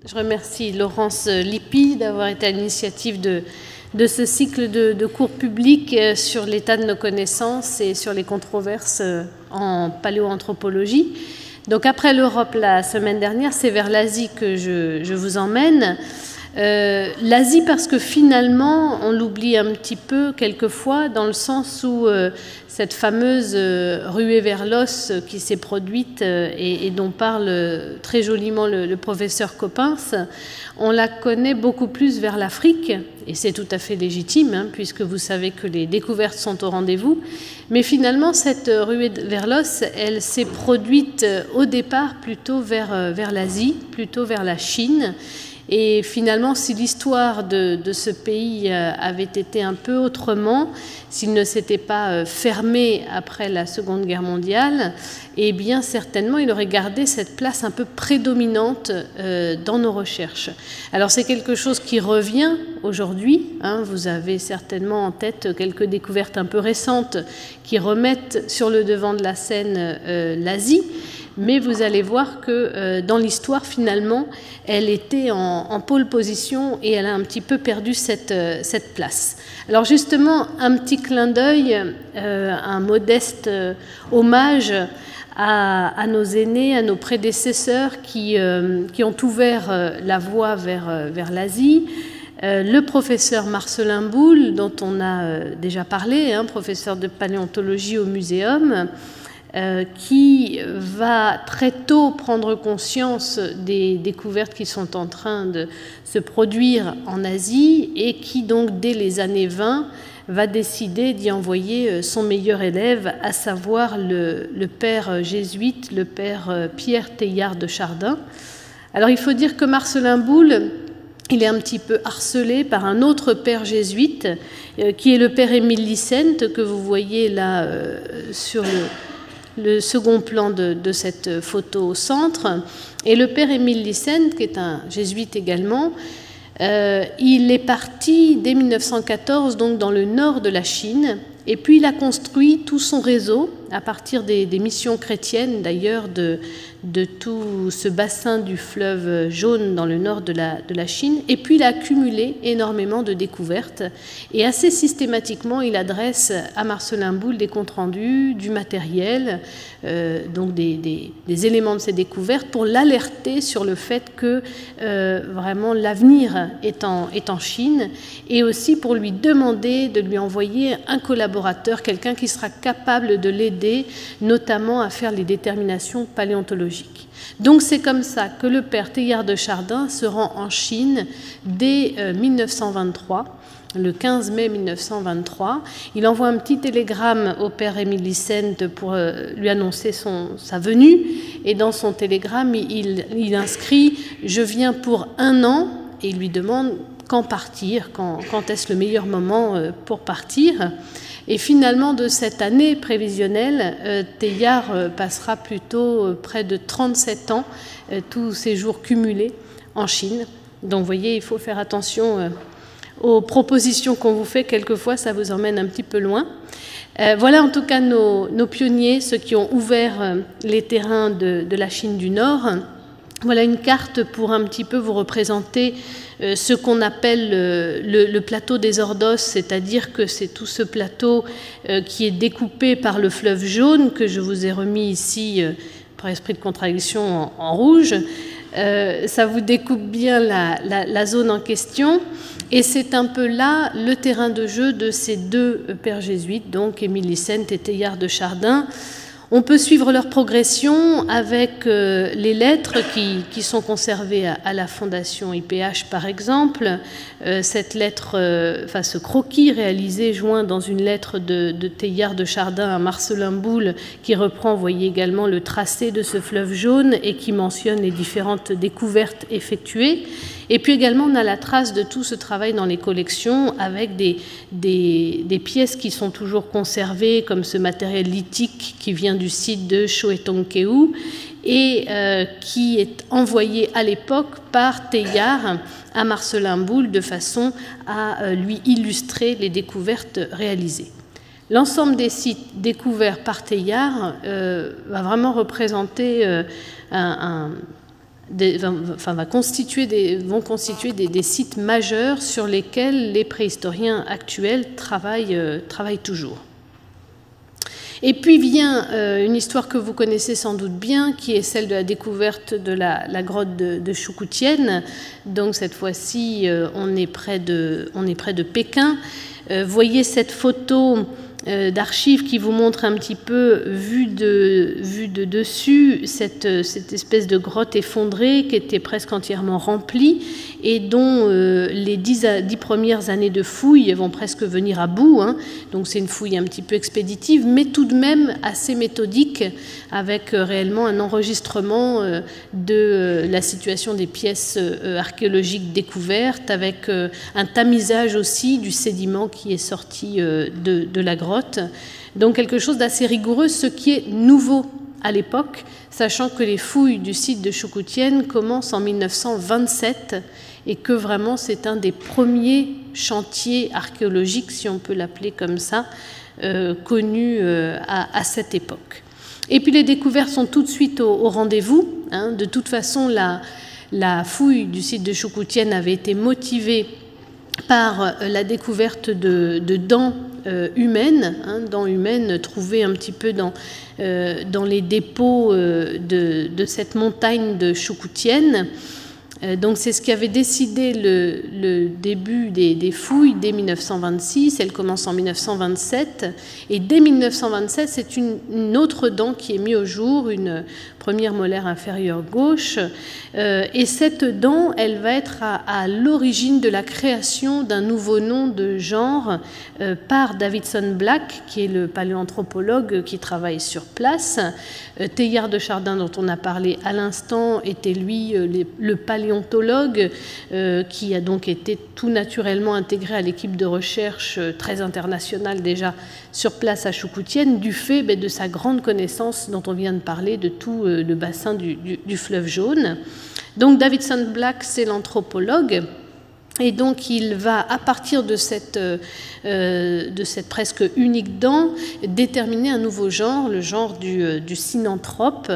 Je remercie Laurence Lippi d'avoir été à l'initiative de ce cycle de cours publics sur l'état de nos connaissances et sur les controverses en paléoanthropologie. Donc après l'Europe la semaine dernière, c'est vers l'Asie que je vous emmène. L'Asie parce que finalement, on l'oublie un petit peu quelquefois dans le sens où cette fameuse ruée vers l'os qui s'est produite et dont parle très joliment le professeur Coppens, on la connaît beaucoup plus vers l'Afrique, et c'est tout à fait légitime, hein, puisque vous savez que les découvertes sont au rendez-vous. Mais finalement, cette ruée vers l'os, elle s'est produite au départ plutôt vers l'Asie, plutôt vers la Chine. Et finalement, si l'histoire de ce pays avait été un peu autrement, s'il ne s'était pas fermé après la Seconde Guerre mondiale, eh bien certainement il aurait gardé cette place un peu prédominante dans nos recherches. Alors c'est quelque chose qui revient aujourd'hui, hein, vous avez certainement en tête quelques découvertes un peu récentes qui remettent sur le devant de la scène l'Asie. Mais vous allez voir que dans l'histoire, finalement, elle était en pole position et elle a un petit peu perdu cette place. Alors justement, un petit clin d'œil, un modeste hommage à nos aînés, à nos prédécesseurs qui ont ouvert la voie vers l'Asie. Le professeur Marcelin Boule, dont on a déjà parlé, hein, professeur de paléontologie au Muséum, qui va très tôt prendre conscience des découvertes qui sont en train de se produire en Asie et qui donc dès les années 20 va décider d'y envoyer son meilleur élève, à savoir le père jésuite, le père Pierre Teilhard de Chardin. Alors il faut dire que Marcelin Boule, il est un petit peu harcelé par un autre père jésuite qui est le père Émile Licente, que vous voyez là sur le second plan de cette photo au centre. Et le père Émile Licente, qui est un jésuite également, il est parti dès 1914 donc dans le nord de la Chine, et puis il a construit tout son réseau à partir des missions chrétiennes d'ailleurs de tout ce bassin du fleuve Jaune dans le nord de la Chine, et puis il a accumulé énormément de découvertes et assez systématiquement il adresse à Marcelin Boule des comptes rendus, du matériel, donc des éléments de ces découvertes pour l'alerter sur le fait que vraiment l'avenir est en Chine, et aussi pour lui demander de lui envoyer un collaborateur, quelqu'un qui sera capable de l'aider notamment à faire les déterminations paléontologiques. Donc c'est comme ça que le père Teilhard de Chardin se rend en Chine dès 1923, le 15 mai 1923. Il envoie un petit télégramme au père Émile Licente pour lui annoncer sa venue, et dans son télégramme il inscrit « Je viens pour 1 an » et il lui demande quand partir, quand est-ce le meilleur moment pour partir. Et finalement, de cette année prévisionnelle, Teilhard passera plutôt près de 37 ans, tous ces jours cumulés en Chine. Donc, vous voyez, il faut faire attention aux propositions qu'on vous fait. Quelquefois, ça vous emmène un petit peu loin. Voilà en tout cas nos pionniers, ceux qui ont ouvert les terrains de la Chine du Nord. Voilà une carte pour un petit peu vous représenter ce qu'on appelle le plateau des Ordos, c'est-à-dire que c'est tout ce plateau qui est découpé par le fleuve Jaune, que je vous ai remis ici, par esprit de contradiction, en rouge. Ça vous découpe bien la zone en question, et c'est un peu là le terrain de jeu de ces deux pères jésuites, donc Émile Licente et Teilhard de Chardin. On peut suivre leur progression avec les lettres qui sont conservées à la Fondation IPH, par exemple. Cette lettre, ce croquis réalisé, joint dans une lettre de Teilhard de Chardin à Marcelin Boule, qui reprend, vous voyez également, le tracé de ce fleuve Jaune et qui mentionne les différentes découvertes effectuées. Et puis également, on a la trace de tout ce travail dans les collections avec des pièces qui sont toujours conservées, comme ce matériel lithique qui vient du site de Choetongkeu et qui est envoyé à l'époque par Teilhard à Marcelin Boule de façon à lui illustrer les découvertes réalisées. L'ensemble des sites découverts par Teilhard va vraiment représenter vont constituer des sites majeurs sur lesquels les préhistoriens actuels travaillent toujours. Et puis vient une histoire que vous connaissez sans doute bien, qui est celle de la découverte de la grotte de Choukoutienne. Donc cette fois-ci, on est près de Pékin. Voyez cette photo d'archives qui vous montre un petit peu, vue de dessus, cette espèce de grotte effondrée qui était presque entièrement remplie et dont les 10 premières années de fouilles vont presque venir à bout. Donc c'est une fouille un petit peu expéditive, mais tout de même assez méthodique, avec réellement un enregistrement de la situation des pièces archéologiques découvertes, avec un tamisage aussi du sédiment qui est sorti de la grotte. Donc quelque chose d'assez rigoureux, ce qui est nouveau à l'époque, sachant que les fouilles du site de Choukoutienne commencent en 1927 et que vraiment c'est un des premiers chantiers archéologiques, si on peut l'appeler comme ça, connus à cette époque. Et puis les découvertes sont tout de suite au rendez-vous. De toute façon, la fouille du site de Choukoutienne avait été motivée par la découverte de dents humaines, dents humaines trouvées un petit peu dans les dépôts de cette montagne de Choukoutienne. Donc c'est ce qui avait décidé le début des fouilles dès 1926. Elle commence en 1927 et dès 1927 c'est une autre dent qui est mise au jour, une première molaire inférieure gauche, et cette dent elle va être à l'origine de la création d'un nouveau nom de genre par Davidson Black, qui est le paléoanthropologue qui travaille sur place. Teilhard de Chardin, dont on a parlé à l'instant, était lui le paléontologue qui a donc été tout naturellement intégré à l'équipe de recherche très internationale déjà sur place à Choukoutienne, du fait de sa grande connaissance dont on vient de parler de tout le bassin du fleuve Jaune. Donc Davidson Black, c'est l'anthropologue. Et donc il va, à partir de cette presque unique dent, déterminer un nouveau genre, le genre du synanthrope,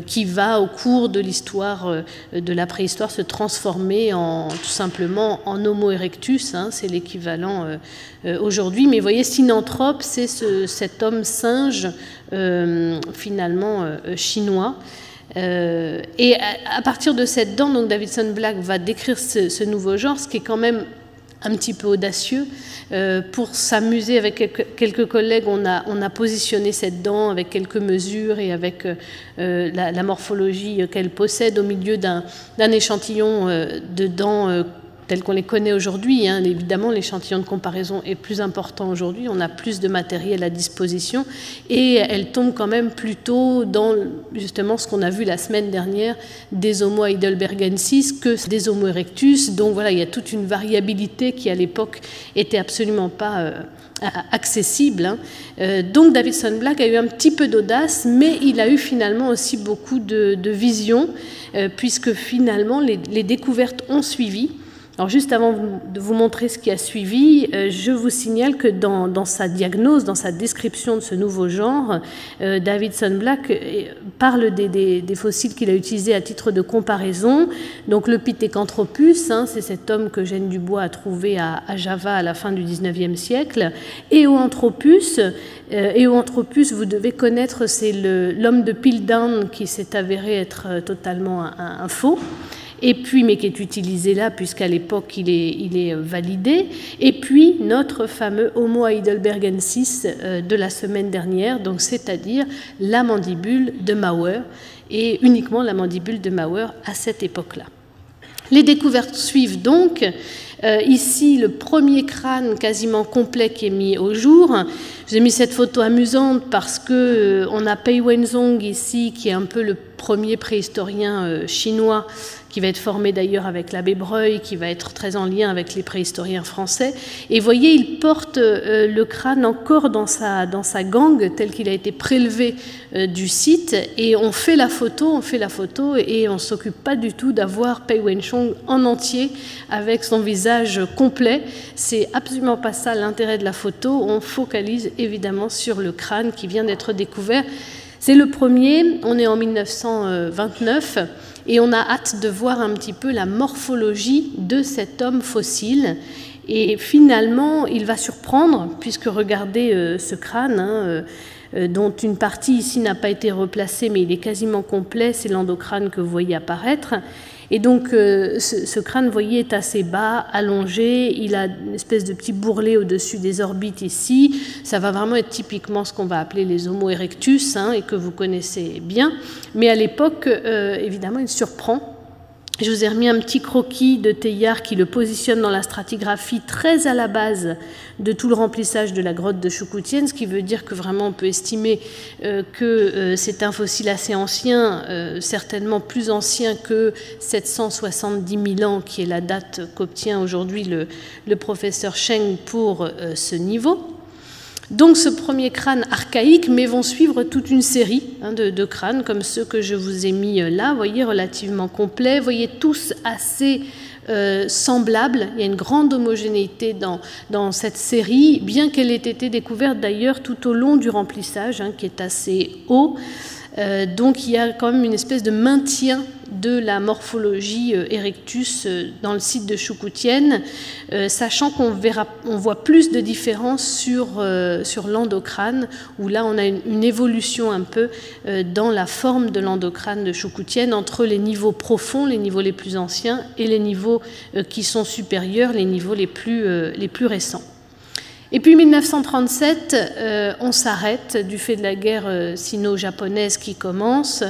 qui va, au cours de l'histoire de la préhistoire, se transformer tout simplement en Homo erectus. C'est l'équivalent aujourd'hui. Mais vous voyez, synanthrope, c'est cet homme singe finalement chinois. Et à partir de cette dent, donc Davidson Black va décrire ce nouveau genre, ce qui est quand même un petit peu audacieux. Pour s'amuser avec quelques collègues, on a positionné cette dent avec quelques mesures et avec la morphologie qu'elle possède au milieu d'un échantillon de dents tels qu'on les connaît aujourd'hui. Évidemment, l'échantillon de comparaison est plus important aujourd'hui, on a plus de matériel à disposition, et elle tombe quand même plutôt dans justement ce qu'on a vu la semaine dernière des Homo heidelbergensis que des Homo erectus. Donc voilà, il y a toute une variabilité qui à l'époque était absolument pas accessible. Donc Davidson Black a eu un petit peu d'audace, mais il a eu finalement aussi beaucoup de vision, puisque finalement les découvertes ont suivi. Alors juste avant de vous montrer ce qui a suivi, je vous signale que dans sa diagnose, dans sa description de ce nouveau genre, Davidson Black parle des fossiles qu'il a utilisés à titre de comparaison. Donc le Pithecanthropus, c'est cet homme que Jeanne Dubois a trouvé à Java à la fin du 19e siècle. Eoanthropus, vous devez connaître, c'est l'homme de Piltdown qui s'est avéré être totalement un faux. Et puis, mais qui est utilisé là, puisqu'à l'époque, il est validé. Et puis, notre fameux Homo heidelbergensis de la semaine dernière, donc c'est-à-dire la mandibule de Mauer, et uniquement la mandibule de Mauer à cette époque-là. Les découvertes suivent donc. Ici, le premier crâne quasiment complet qui est mis au jour. J'ai mis cette photo amusante parce que on a Pei Wenzhong ici, qui est un peu le premier préhistorien chinois, qui va être formé d'ailleurs avec l'abbé Breuil, qui va être très en lien avec les préhistoriens français. Et vous voyez, il porte le crâne encore dans sa gangue, tel qu'il a été prélevé du site. Et on fait la photo et on ne s'occupe pas du tout d'avoir Pei Wenzhong en entier avec son visage complet. C'est absolument pas ça l'intérêt de la photo. On focalise évidemment sur le crâne qui vient d'être découvert. C'est le premier, on est en 1929. et on a hâte de voir un petit peu la morphologie de cet homme fossile. Et finalement, il va surprendre, puisque regardez ce crâne, dont une partie ici n'a pas été replacée, mais il est quasiment complet, c'est l'endocrâne que vous voyez apparaître. Et donc ce crâne, vous voyez, est assez bas, allongé, il a une espèce de petit bourrelet au-dessus des orbites ici. Ça va vraiment être typiquement ce qu'on va appeler les Homo erectus, et que vous connaissez bien. Mais à l'époque, évidemment, il surprend. Je vous ai remis un petit croquis de Teilhard qui le positionne dans la stratigraphie très à la base de tout le remplissage de la grotte de Choukoutienne, ce qui veut dire que vraiment on peut estimer que c'est un fossile assez ancien, certainement plus ancien que 770 000 ans, qui est la date qu'obtient aujourd'hui le professeur Cheng pour ce niveau. Donc ce premier crâne archaïque, mais vont suivre toute une série de crânes comme ceux que je vous ai mis là, vous voyez, relativement complets, vous voyez tous assez semblables, il y a une grande homogénéité dans cette série, bien qu'elle ait été découverte d'ailleurs tout au long du remplissage, qui est assez haut. Donc il y a quand même une espèce de maintien de la morphologie erectus dans le site de Choukoutienne, sachant qu'on voit plus de différences sur l'endocrâne, où là on a une évolution un peu dans la forme de l'endocrâne de Choukoutienne entre les niveaux profonds, les niveaux les plus anciens, et les niveaux qui sont supérieurs, les niveaux les plus récents. Et puis 1937, on s'arrête du fait de la guerre sino-japonaise qui commence.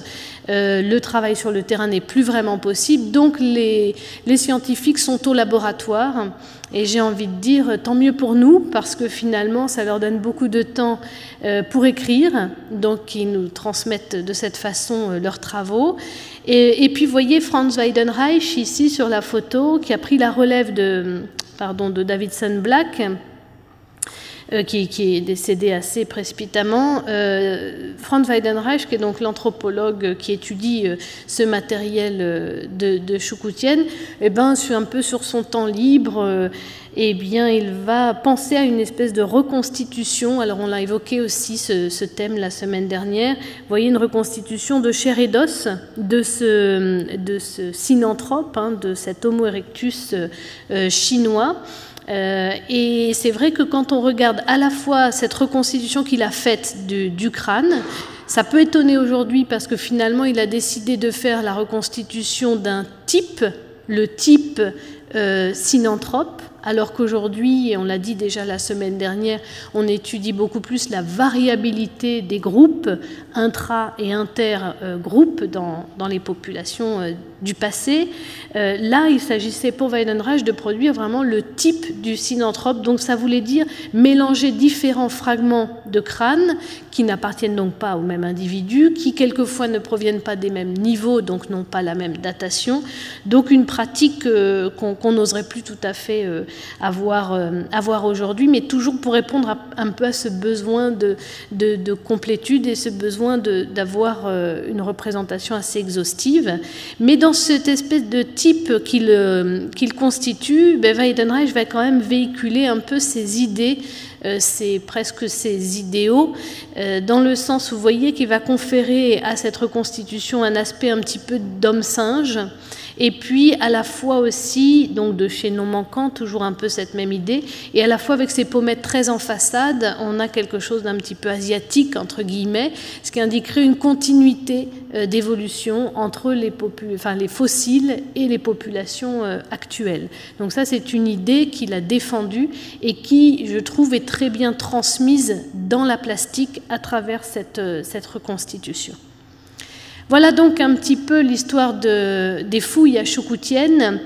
Le travail sur le terrain n'est plus vraiment possible, donc les scientifiques sont au laboratoire. Et j'ai envie de dire, tant mieux pour nous, parce que finalement, ça leur donne beaucoup de temps pour écrire, donc ils nous transmettent de cette façon leurs travaux. Et puis, vous voyez Franz Weidenreich, ici sur la photo, qui a pris la relève de Davidson Black, qui est décédé assez précipitamment. Franz Weidenreich, qui est donc l'anthropologue qui étudie ce matériel de Choukoutienne, un peu sur son temps libre, il va penser à une espèce de reconstitution. Alors on l'a évoqué aussi ce thème la semaine dernière. Vous voyez une reconstitution de chair et d'os de ce synanthrope, de cet Homo erectus chinois. Et c'est vrai que quand on regarde à la fois cette reconstitution qu'il a faite du crâne, ça peut étonner aujourd'hui parce que finalement il a décidé de faire la reconstitution d'un type, le type synanthrope, alors qu'aujourd'hui, et on l'a dit déjà la semaine dernière, on étudie beaucoup plus la variabilité des groupes, intra- et intergroupes dans les populations du passé. Là, il s'agissait pour Weidenreich de produire vraiment le type du synanthrope, donc ça voulait dire mélanger différents fragments de crâne qui n'appartiennent donc pas au même individu, qui quelquefois ne proviennent pas des mêmes niveaux, donc n'ont pas la même datation. Donc une pratique qu'on n'oserait plus tout à fait avoir aujourd'hui, mais toujours pour répondre un peu à ce besoin de complétude et ce besoin d'avoir une représentation assez exhaustive. Mais dans cette espèce de type qu'il constitue, Weidenreich va quand même véhiculer un peu ses idées, c'est presque ses idéaux, dans le sens où vous voyez qu'il va conférer à cette reconstitution un aspect un petit peu d'homme-singe, et puis à la fois aussi, donc de chez Non Manquant, toujours un peu cette même idée, et à la fois avec ses pommettes très en façade, on a quelque chose d'un petit peu asiatique, entre guillemets, ce qui indiquerait une continuité d'évolution entre les fossiles et les populations actuelles. Donc ça, c'est une idée qu'il a défendue et qui, je trouve, est très bien transmise dans la plastique à travers cette reconstitution. Voilà donc un petit peu l'histoire des fouilles à Choukoutienne.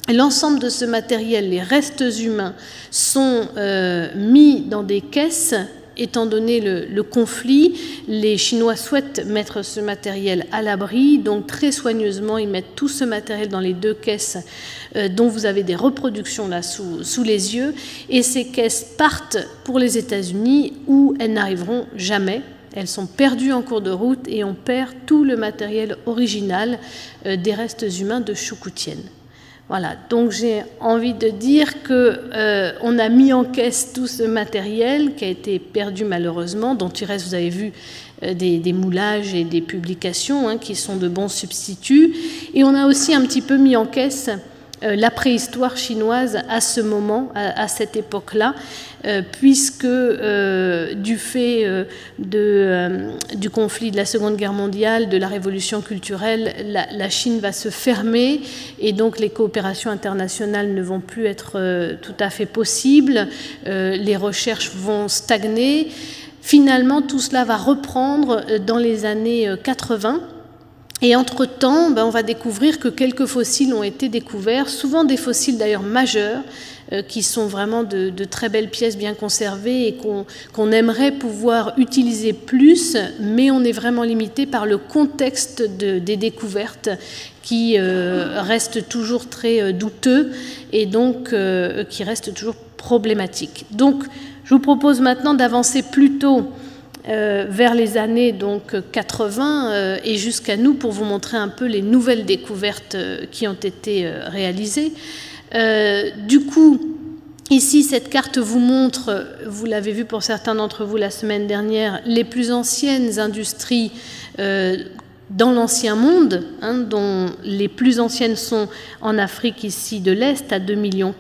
L'ensemble de ce matériel, les restes humains, sont mis dans des caisses. Étant donné le conflit, les Chinois souhaitent mettre ce matériel à l'abri, donc très soigneusement, ils mettent tout ce matériel dans les 2 caisses dont vous avez des reproductions là sous les yeux, et ces caisses partent pour les États-Unis où elles n'arriveront jamais. Elles sont perdues en cours de route et on perd tout le matériel original des restes humains de Choukoutienne. Voilà, donc j'ai envie de dire qu'on a mis en caisse tout ce matériel qui a été perdu malheureusement, dont il reste, vous avez vu, des moulages et des publications qui sont de bons substituts. Et on a aussi un petit peu mis en caisse la préhistoire chinoise à ce moment, à cette époque-là, puisque du fait du conflit de la Seconde Guerre mondiale, de la révolution culturelle, la Chine va se fermer et donc les coopérations internationales ne vont plus être tout à fait possibles, les recherches vont stagner. Finalement, tout cela va reprendre dans les années 80. Et entre-temps, on va découvrir que quelques fossiles ont été découverts, souvent des fossiles d'ailleurs majeurs, qui sont vraiment de très belles pièces bien conservées et qu'on aimerait pouvoir utiliser plus, mais on est vraiment limité par le contexte des découvertes qui reste toujours très douteux et donc qui reste toujours problématique. Donc, je vous propose maintenant d'avancer plutôt vers les années donc 80 et jusqu'à nous pour vous montrer un peu les nouvelles découvertes qui ont été réalisées. Du coup, ici, cette carte vous montre, vous l'avez vu pour certains d'entre vous la semaine dernière, les plus anciennes industries dans l'ancien monde, dont les plus anciennes sont en Afrique ici de l'Est à 2,4 millions,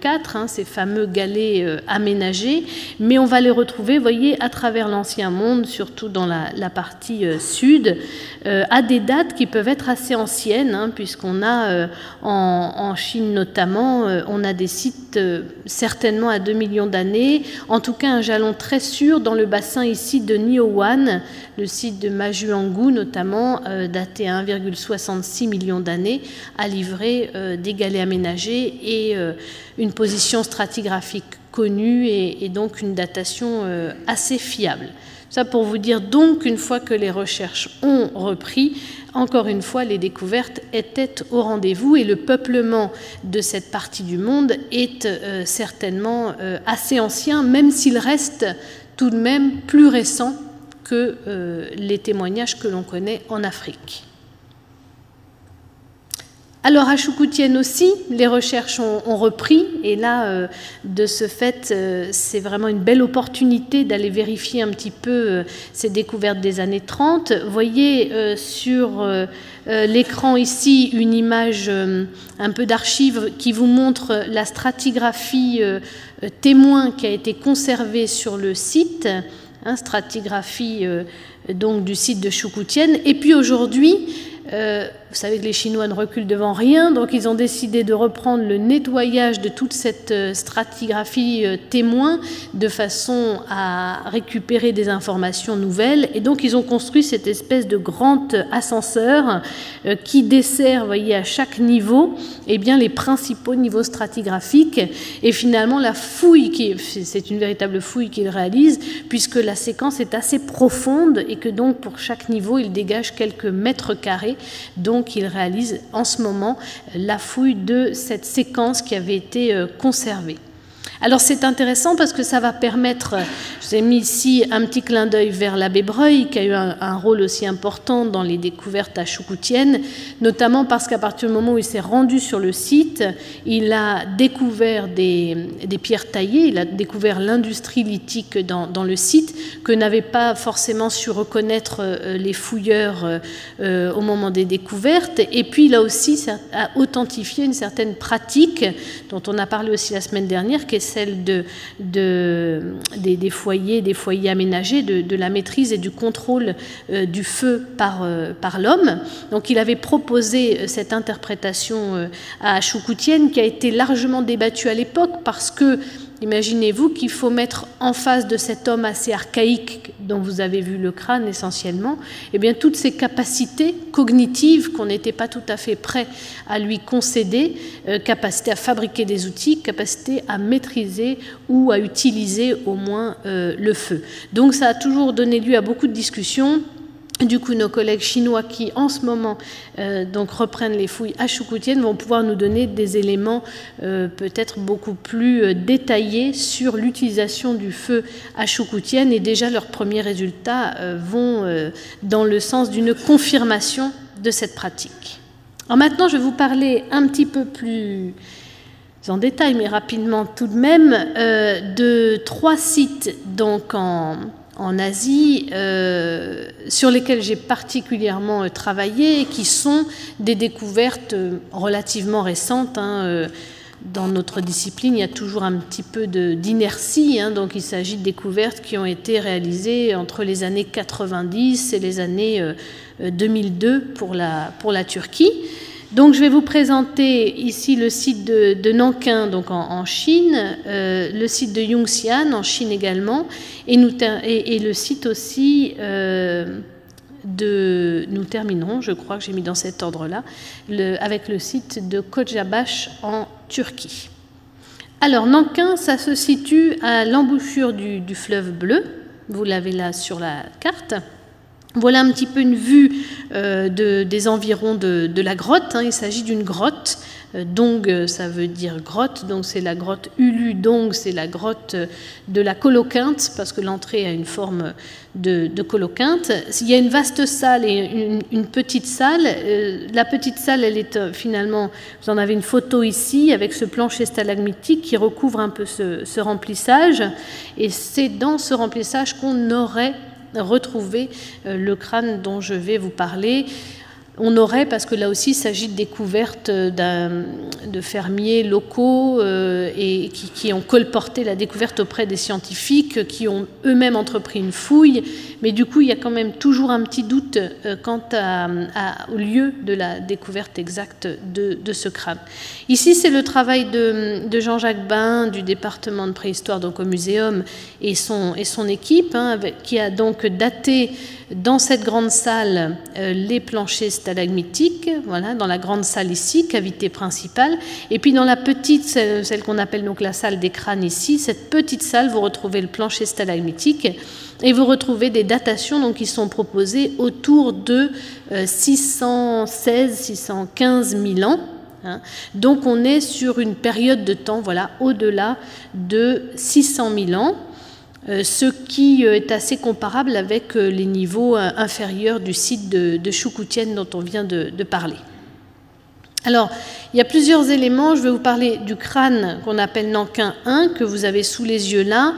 ces fameux galets aménagés, mais on va les retrouver, vous voyez, à travers l'ancien monde, surtout dans la partie sud, à des dates qui peuvent être assez anciennes, puisqu'on a en Chine notamment, on a des sites certainement à 2 millions d'années, en tout cas un jalon très sûr dans le bassin ici de Niuwan, le site de Majuangu notamment, daté à 1,66 million d'années, a livré des galets aménagés et une position stratigraphique connue et donc une datation assez fiable. Ça pour vous dire donc, une fois que les recherches ont repris, encore une fois, les découvertes étaient au rendez-vous et le peuplement de cette partie du monde est certainement assez ancien, même s'il reste tout de même plus récent que les témoignages que l'on connaît en Afrique. Alors à Choukoutienne aussi, les recherches ont repris et là, de ce fait, c'est vraiment une belle opportunité d'aller vérifier un petit peu ces découvertes des années 30. Vous voyez sur l'écran ici une image un peu d'archive qui vous montre la stratigraphie témoin qui a été conservée sur le site, stratigraphie donc du site de Choukoutienne. Et puis aujourd'hui, vous savez que les Chinois ne reculent devant rien, donc ils ont décidé de reprendre le nettoyage de toute cette stratigraphie témoin de façon à récupérer des informations nouvelles. Et donc ils ont construit cette espèce de grand ascenseur qui dessert, vous voyez, à chaque niveau, eh bien, les principaux niveaux stratigraphiques. Et finalement, la fouille, c'est une véritable fouille qu'ils réalisent, puisque la séquence est assez profonde et que donc pour chaque niveau, il dégage quelques mètres carrés. Donc, il réalise en ce moment la fouille de cette séquence qui avait été conservée. Alors c'est intéressant parce que ça va permettre, je vous ai mis ici un petit clin d'œil vers l'abbé Breuil qui a eu un rôle aussi important dans les découvertes à Choukoutienne, notamment parce qu'à partir du moment où il s'est rendu sur le site, il a découvert des pierres taillées, il a découvert l'industrie lithique dans le site que n'avaient pas forcément su reconnaître les fouilleurs au moment des découvertes, et puis il a aussi authentifié une certaine pratique dont on a parlé aussi la semaine dernière, qui est celle des foyers aménagés, de la maîtrise et du contrôle du feu par l'homme. Donc il avait proposé cette interprétation à Choukoutienne qui a été largement débattue à l'époque parce que imaginez-vous qu'il faut mettre en face de cet homme assez archaïque dont vous avez vu le crâne essentiellement, eh bien toutes ces capacités cognitives qu'on n'était pas tout à fait prêt à lui concéder, capacité à fabriquer des outils, capacité à maîtriser ou à utiliser au moins le feu. Donc ça a toujours donné lieu à beaucoup de discussions. Du coup, nos collègues chinois qui, en ce moment, donc reprennent les fouilles à Choukoutienne vont pouvoir nous donner des éléments peut-être beaucoup plus détaillés sur l'utilisation du feu à Choukoutienne. Et déjà, leurs premiers résultats vont dans le sens d'une confirmation de cette pratique. Alors maintenant, je vais vous parler un petit peu plus en détail, mais rapidement tout de même, de 3 sites donc en Asie sur lesquels j'ai particulièrement travaillé et qui sont des découvertes relativement récentes. Dans notre discipline, il y a toujours un petit peu d'inertie, donc il s'agit de découvertes qui ont été réalisées entre les années 90 et les années 2002 pour la Turquie. Donc je vais vous présenter ici le site de Nankin, donc en Chine, le site de Yongxian en Chine également, et le site aussi nous terminerons, je crois que j'ai mis dans cet ordre-là, avec le site de Kocabaş en Turquie. Alors Nankin, ça se situe à l'embouchure du fleuve Bleu, vous l'avez là sur la carte. Voilà un petit peu une vue des environs de la grotte. Il s'agit d'une grotte. Dong, ça veut dire grotte, donc c'est la grotte Ulu Dong, c'est la grotte de la coloquinte, parce que l'entrée a une forme de coloquinte. Il y a une vaste salle et une petite salle. La petite salle, elle est finalement, vous en avez une photo ici, avec ce plancher stalagmitique qui recouvre un peu ce remplissage. Et c'est dans ce remplissage qu'on aurait retrouvé le crâne dont je vais vous parler. On aurait, parce que là aussi il s'agit de découvertes de fermiers locaux et qui ont colporté la découverte auprès des scientifiques, qui ont eux-mêmes entrepris une fouille, mais du coup il y a quand même toujours un petit doute quant au lieu de la découverte exacte de ce crâne. Ici c'est le travail de Jean-Jacques Bain du département de préhistoire donc au muséum et son équipe qui a donc daté dans cette grande salle les planchers stalagmitiques, voilà, dans la grande salle ici, cavité principale, et puis dans la petite, celle qu'on appelle donc la salle des crânes ici, cette petite salle, vous retrouvez le plancher stalagmitique et vous retrouvez des datations donc, qui sont proposées autour de 616-615 000 ans. Donc on est sur une période de temps voilà, au-delà de 600 000 ans. Ce qui est assez comparable avec les niveaux inférieurs du site de Choukoutienne dont on vient de parler. Alors, il y a plusieurs éléments. Je vais vous parler du crâne qu'on appelle Nankin 1, que vous avez sous les yeux là.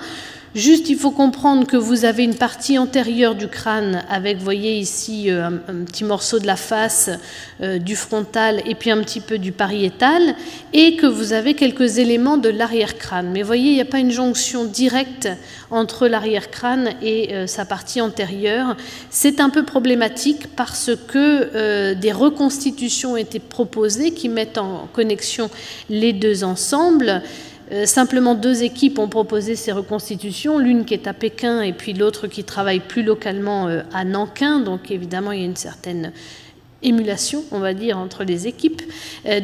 Juste, il faut comprendre que vous avez une partie antérieure du crâne avec, vous voyez ici, un petit morceau de la face, du frontal et puis un petit peu du pariétal, et que vous avez quelques éléments de l'arrière-crâne. Mais vous voyez, il n'y a pas une jonction directe entre l'arrière-crâne et sa partie antérieure. C'est un peu problématique parce que des reconstitutions ont été proposées qui mettent en connexion les deux ensembles. Simplement 2 équipes ont proposé ces reconstitutions, l'une qui est à Pékin et puis l'autre qui travaille plus localement à Nankin. Donc évidemment, il y a une certaine émulation, on va dire, entre les équipes.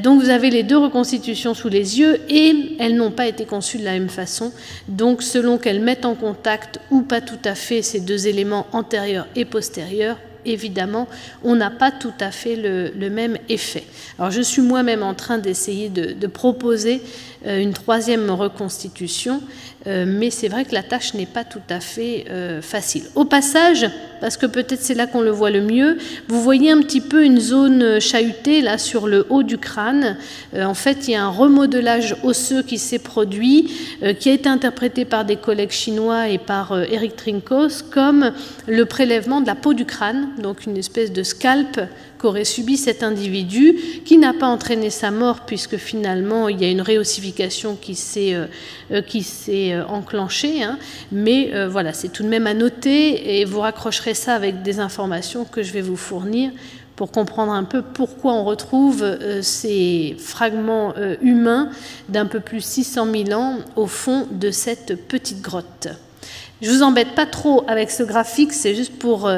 Donc vous avez les 2 reconstitutions sous les yeux et elles n'ont pas été conçues de la même façon. Donc selon qu'elles mettent en contact ou pas tout à fait ces 2 éléments antérieurs et postérieurs, évidemment, on n'a pas tout à fait le même effet. Alors je suis moi-même en train d'essayer de proposer une 3e reconstitution, mais c'est vrai que la tâche n'est pas tout à fait facile. Au passage, parce que peut-être c'est là qu'on le voit le mieux, vous voyez un petit peu une zone chahutée là sur le haut du crâne. En fait, il y a un remodelage osseux qui s'est produit, qui a été interprété par des collègues chinois et par Eric Trinkos comme le prélèvement de la peau du crâne, donc une espèce de scalp qu'aurait subi cet individu, qui n'a pas entraîné sa mort puisque finalement il y a une réossification qui s'est enclenchée, mais voilà, c'est tout de même à noter et vous raccrocherez ça avec des informations que je vais vous fournir pour comprendre un peu pourquoi on retrouve ces fragments humains d'un peu plus de 600 000 ans au fond de cette petite grotte. Je ne vous embête pas trop avec ce graphique, c'est juste pour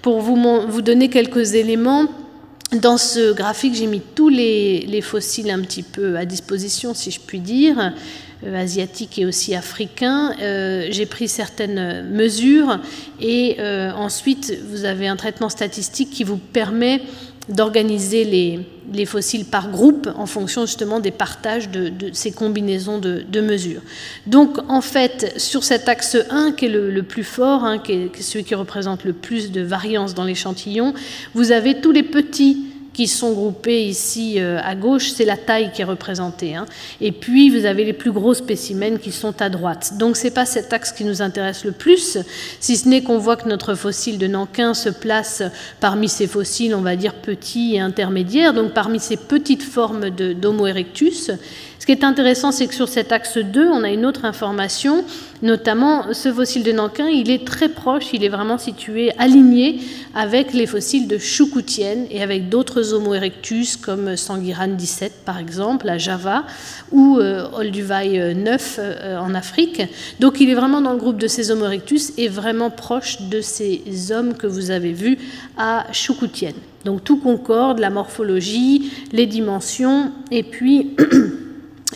vous donner quelques éléments. Dans ce graphique, j'ai mis tous les fossiles un petit peu à disposition, si je puis dire, asiatiques et aussi africains. J'ai pris certaines mesures et ensuite, vous avez un traitement statistique qui vous permet d'organiser les fossiles par groupe en fonction justement des partages de ces combinaisons de mesures. Donc en fait, sur cet axe 1 qui est le plus fort, qui est celui qui représente le plus de variance dans l'échantillon, vous avez tous les petits qui sont groupés ici à gauche, c'est la taille qui est représentée. Et puis, vous avez les plus gros spécimens qui sont à droite. Donc, ce n'est pas cet axe qui nous intéresse le plus, si ce n'est qu'on voit que notre fossile de Nankin se place parmi ces fossiles, on va dire, petits et intermédiaires, donc parmi ces petites formes d'Homo erectus. Ce qui est intéressant, c'est que sur cet axe 2, on a une autre information, notamment ce fossile de Nankin, il est très proche, il est vraiment situé, aligné avec les fossiles de Choukoutienne et avec d'autres Homo erectus comme Sangiran 17 par exemple à Java ou Olduvai 9 en Afrique. Donc il est vraiment dans le groupe de ces Homo erectus et vraiment proche de ces hommes que vous avez vus à Choukoutienne. Donc tout concorde, la morphologie, les dimensions et puis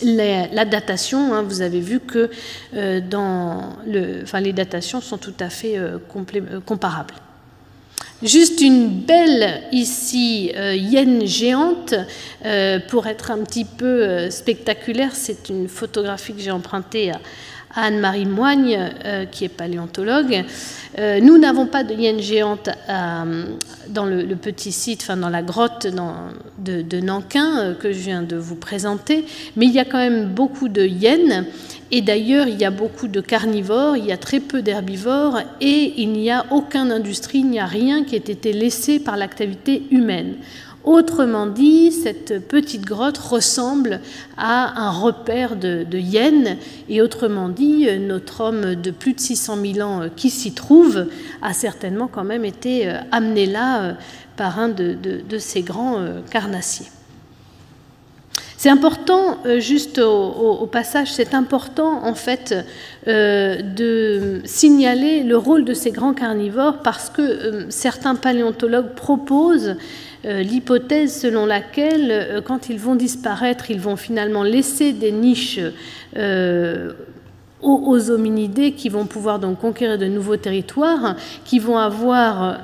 la datation, vous avez vu que les datations sont tout à fait comparables. Juste une belle, ici, hyène géante, pour être un petit peu spectaculaire, c'est une photographie que j'ai empruntée à Anne-Marie Moigne, qui est paléontologue. Nous n'avons pas de hyène géante dans le petit site, dans la grotte de Nankin que je viens de vous présenter, mais il y a quand même beaucoup de hyènes, et d'ailleurs il y a beaucoup de carnivores, il y a très peu d'herbivores, et il n'y a aucune industrie, il n'y a rien qui ait été laissé par l'activité humaine. Autrement dit, cette petite grotte ressemble à un repère de hyènes, et autrement dit, notre homme de plus de 600 000 ans qui s'y trouve a certainement quand même été amené là par un de ces grands carnassiers. C'est important, juste au passage, c'est important en fait de signaler le rôle de ces grands carnivores parce que certains paléontologues proposent l'hypothèse selon laquelle, quand ils vont disparaître, ils vont finalement laisser des niches aux hominidés qui vont pouvoir donc conquérir de nouveaux territoires, qui vont avoir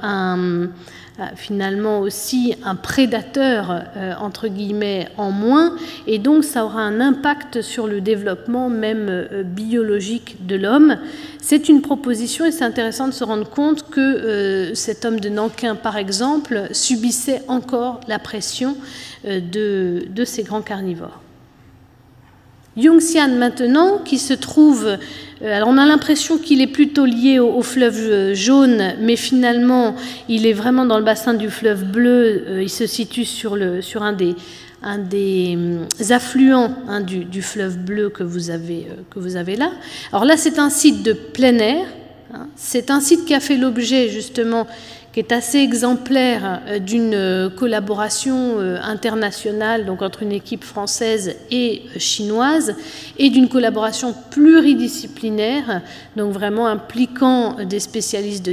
finalement aussi un prédateur, entre guillemets, en moins, et donc ça aura un impact sur le développement même biologique de l'homme. C'est une proposition et c'est intéressant de se rendre compte que cet homme de Nankin, par exemple, subissait encore la pression de ces grands carnivores. Yongxian maintenant, qui se trouve, alors on a l'impression qu'il est plutôt lié au fleuve jaune, mais finalement il est vraiment dans le bassin du fleuve bleu, il se situe sur un des affluents du fleuve bleu que vous avez là. Alors là c'est un site de plein air, c'est un site qui a fait l'objet justement, qui est assez exemplaire d'une collaboration internationale donc entre une équipe française et chinoise et d'une collaboration pluridisciplinaire, donc vraiment impliquant des spécialistes de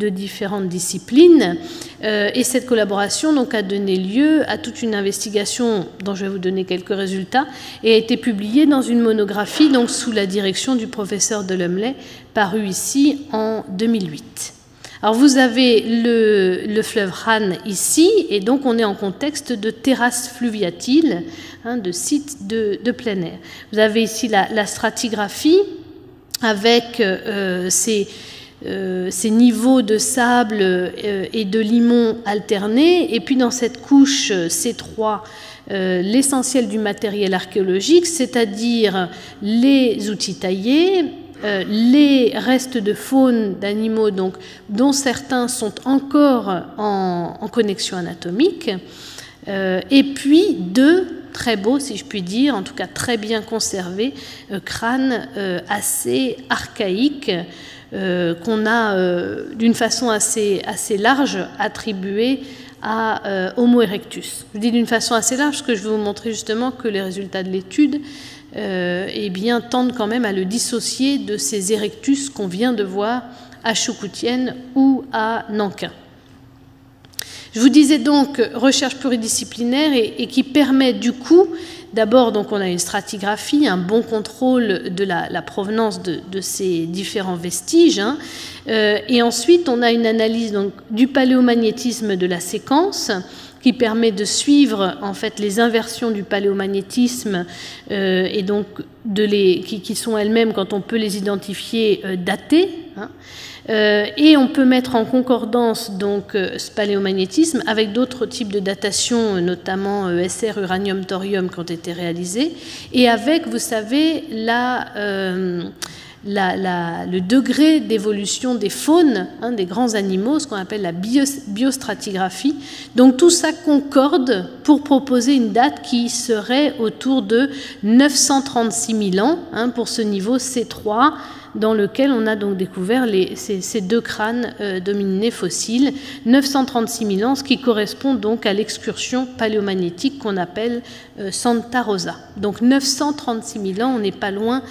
différentes disciplines. Et cette collaboration donc, a donné lieu à toute une investigation dont je vais vous donner quelques résultats et a été publiée dans une monographie donc, sous la direction du professeur Delemley, parue ici en 2008. Alors vous avez le fleuve Han ici, et donc on est en contexte de terrasse fluviatile, de site de plein air. Vous avez ici la stratigraphie avec ces niveaux de sable et de limon alternés, et puis dans cette couche C3, l'essentiel du matériel archéologique, c'est-à-dire les outils taillés, les restes de faune d'animaux dont certains sont encore en connexion anatomique, et puis deux très beaux, si je puis dire, en tout cas très bien conservés, crânes assez archaïques qu'on a d'une façon assez large attribués à Homo erectus. Je dis d'une façon assez large parce que je vais vous montrer justement que les résultats de l'étude tendent quand même à le dissocier de ces erectus qu'on vient de voir à Choukoutienne ou à Nankin. Je vous disais donc recherche pluridisciplinaire et qui permet du coup, d'abord donc on a une stratigraphie, un bon contrôle de la provenance de ces différents vestiges, et ensuite on a une analyse donc, du paléomagnétisme de la séquence, qui permet de suivre en fait les inversions du paléomagnétisme et donc qui sont elles-mêmes, quand on peut les identifier, datées. Et on peut mettre en concordance donc ce paléomagnétisme avec d'autres types de datation, notamment SR, uranium, thorium, qui ont été réalisés, et avec, vous savez, le degré d'évolution des faunes, des grands animaux, ce qu'on appelle la biostratigraphie. Donc tout ça concorde pour proposer une date qui serait autour de 936 000 ans pour ce niveau C3, dans lequel on a donc découvert ces deux crânes d'hominidés fossiles, 936 000 ans, ce qui correspond donc à l'excursion paléomagnétique qu'on appelle Santa Rosa. Donc 936 000 ans, on n'est pas loin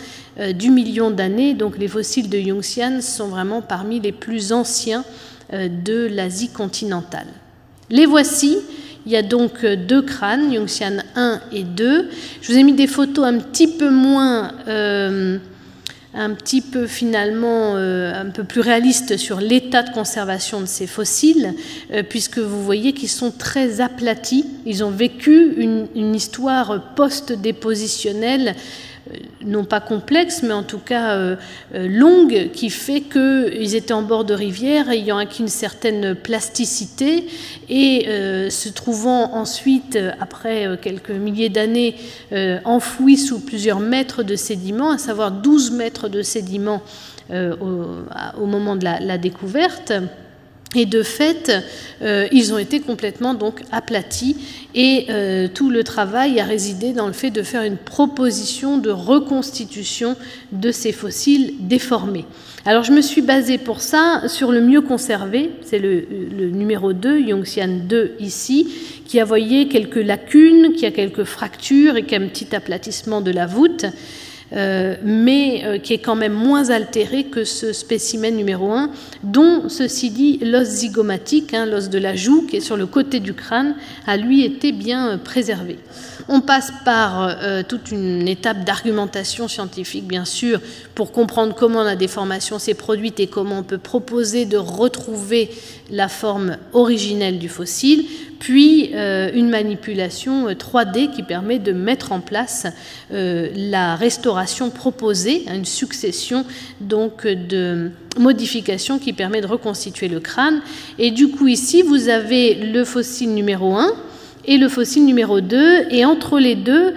du million d'années, donc les fossiles de Yunxian sont vraiment parmi les plus anciens de l'Asie continentale. Les voici. Il y a donc deux crânes, Yunxian 1 et 2. Je vous ai mis des photos un petit peu moins... un petit peu finalement un peu plus réaliste sur l'état de conservation de ces fossiles, puisque vous voyez qu'ils sont très aplatis. Ils ont vécu une histoire post-dépositionnelle, non pas complexe, mais en tout cas longue, qui fait qu'ils étaient en bord de rivière, ayant acquis une certaine plasticité, et se trouvant ensuite, après quelques milliers d'années, enfouis sous plusieurs mètres de sédiments, à savoir 12 mètres de sédiments au moment de la découverte. Et de fait, ils ont été complètement donc aplatis, et tout le travail a résidé dans le fait de faire une proposition de reconstitution de ces fossiles déformés. Alors je me suis basée pour ça sur le mieux conservé, c'est le numéro 2, Yunxian 2 ici, qui a voyé quelques lacunes, qui a quelques fractures et qui a un petit aplatissement de la voûte. Mais qui est quand même moins altéré que ce spécimen numéro 1, dont, ceci dit, l'os zygomatique, l'os de la joue, qui est sur le côté du crâne, a lui été bien préservé. On passe par toute une étape d'argumentation scientifique, bien sûr, pour comprendre comment la déformation s'est produite et comment on peut proposer de retrouver la forme originelle du fossile, puis une manipulation 3D qui permet de mettre en place la restauration proposée, une succession donc de modifications qui permet de reconstituer le crâne. Et du coup ici vous avez le fossile numéro 1 et le fossile numéro 2, et entre les deux,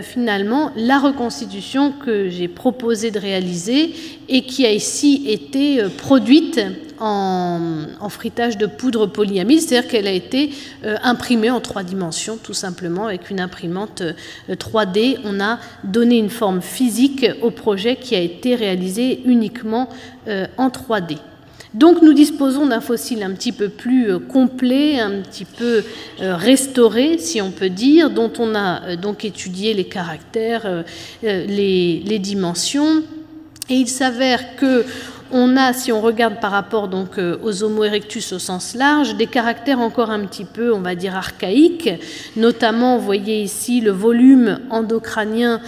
finalement, la reconstitution que j'ai proposé de réaliser et qui a ici été produite en frittage de poudre polyamide, c'est-à-dire qu'elle a été imprimée en 3 dimensions, tout simplement, avec une imprimante 3D. On a donné une forme physique au projet qui a été réalisé uniquement en 3D. Donc nous disposons d'un fossile un petit peu plus complet, un petit peu restauré, si on peut dire, dont on a donc étudié les caractères, les dimensions. Et il s'avère que on a, si on regarde par rapport donc aux Homo erectus au sens large, des caractères encore un petit peu, on va dire, archaïques. Notamment, vous voyez ici le volume endocrânien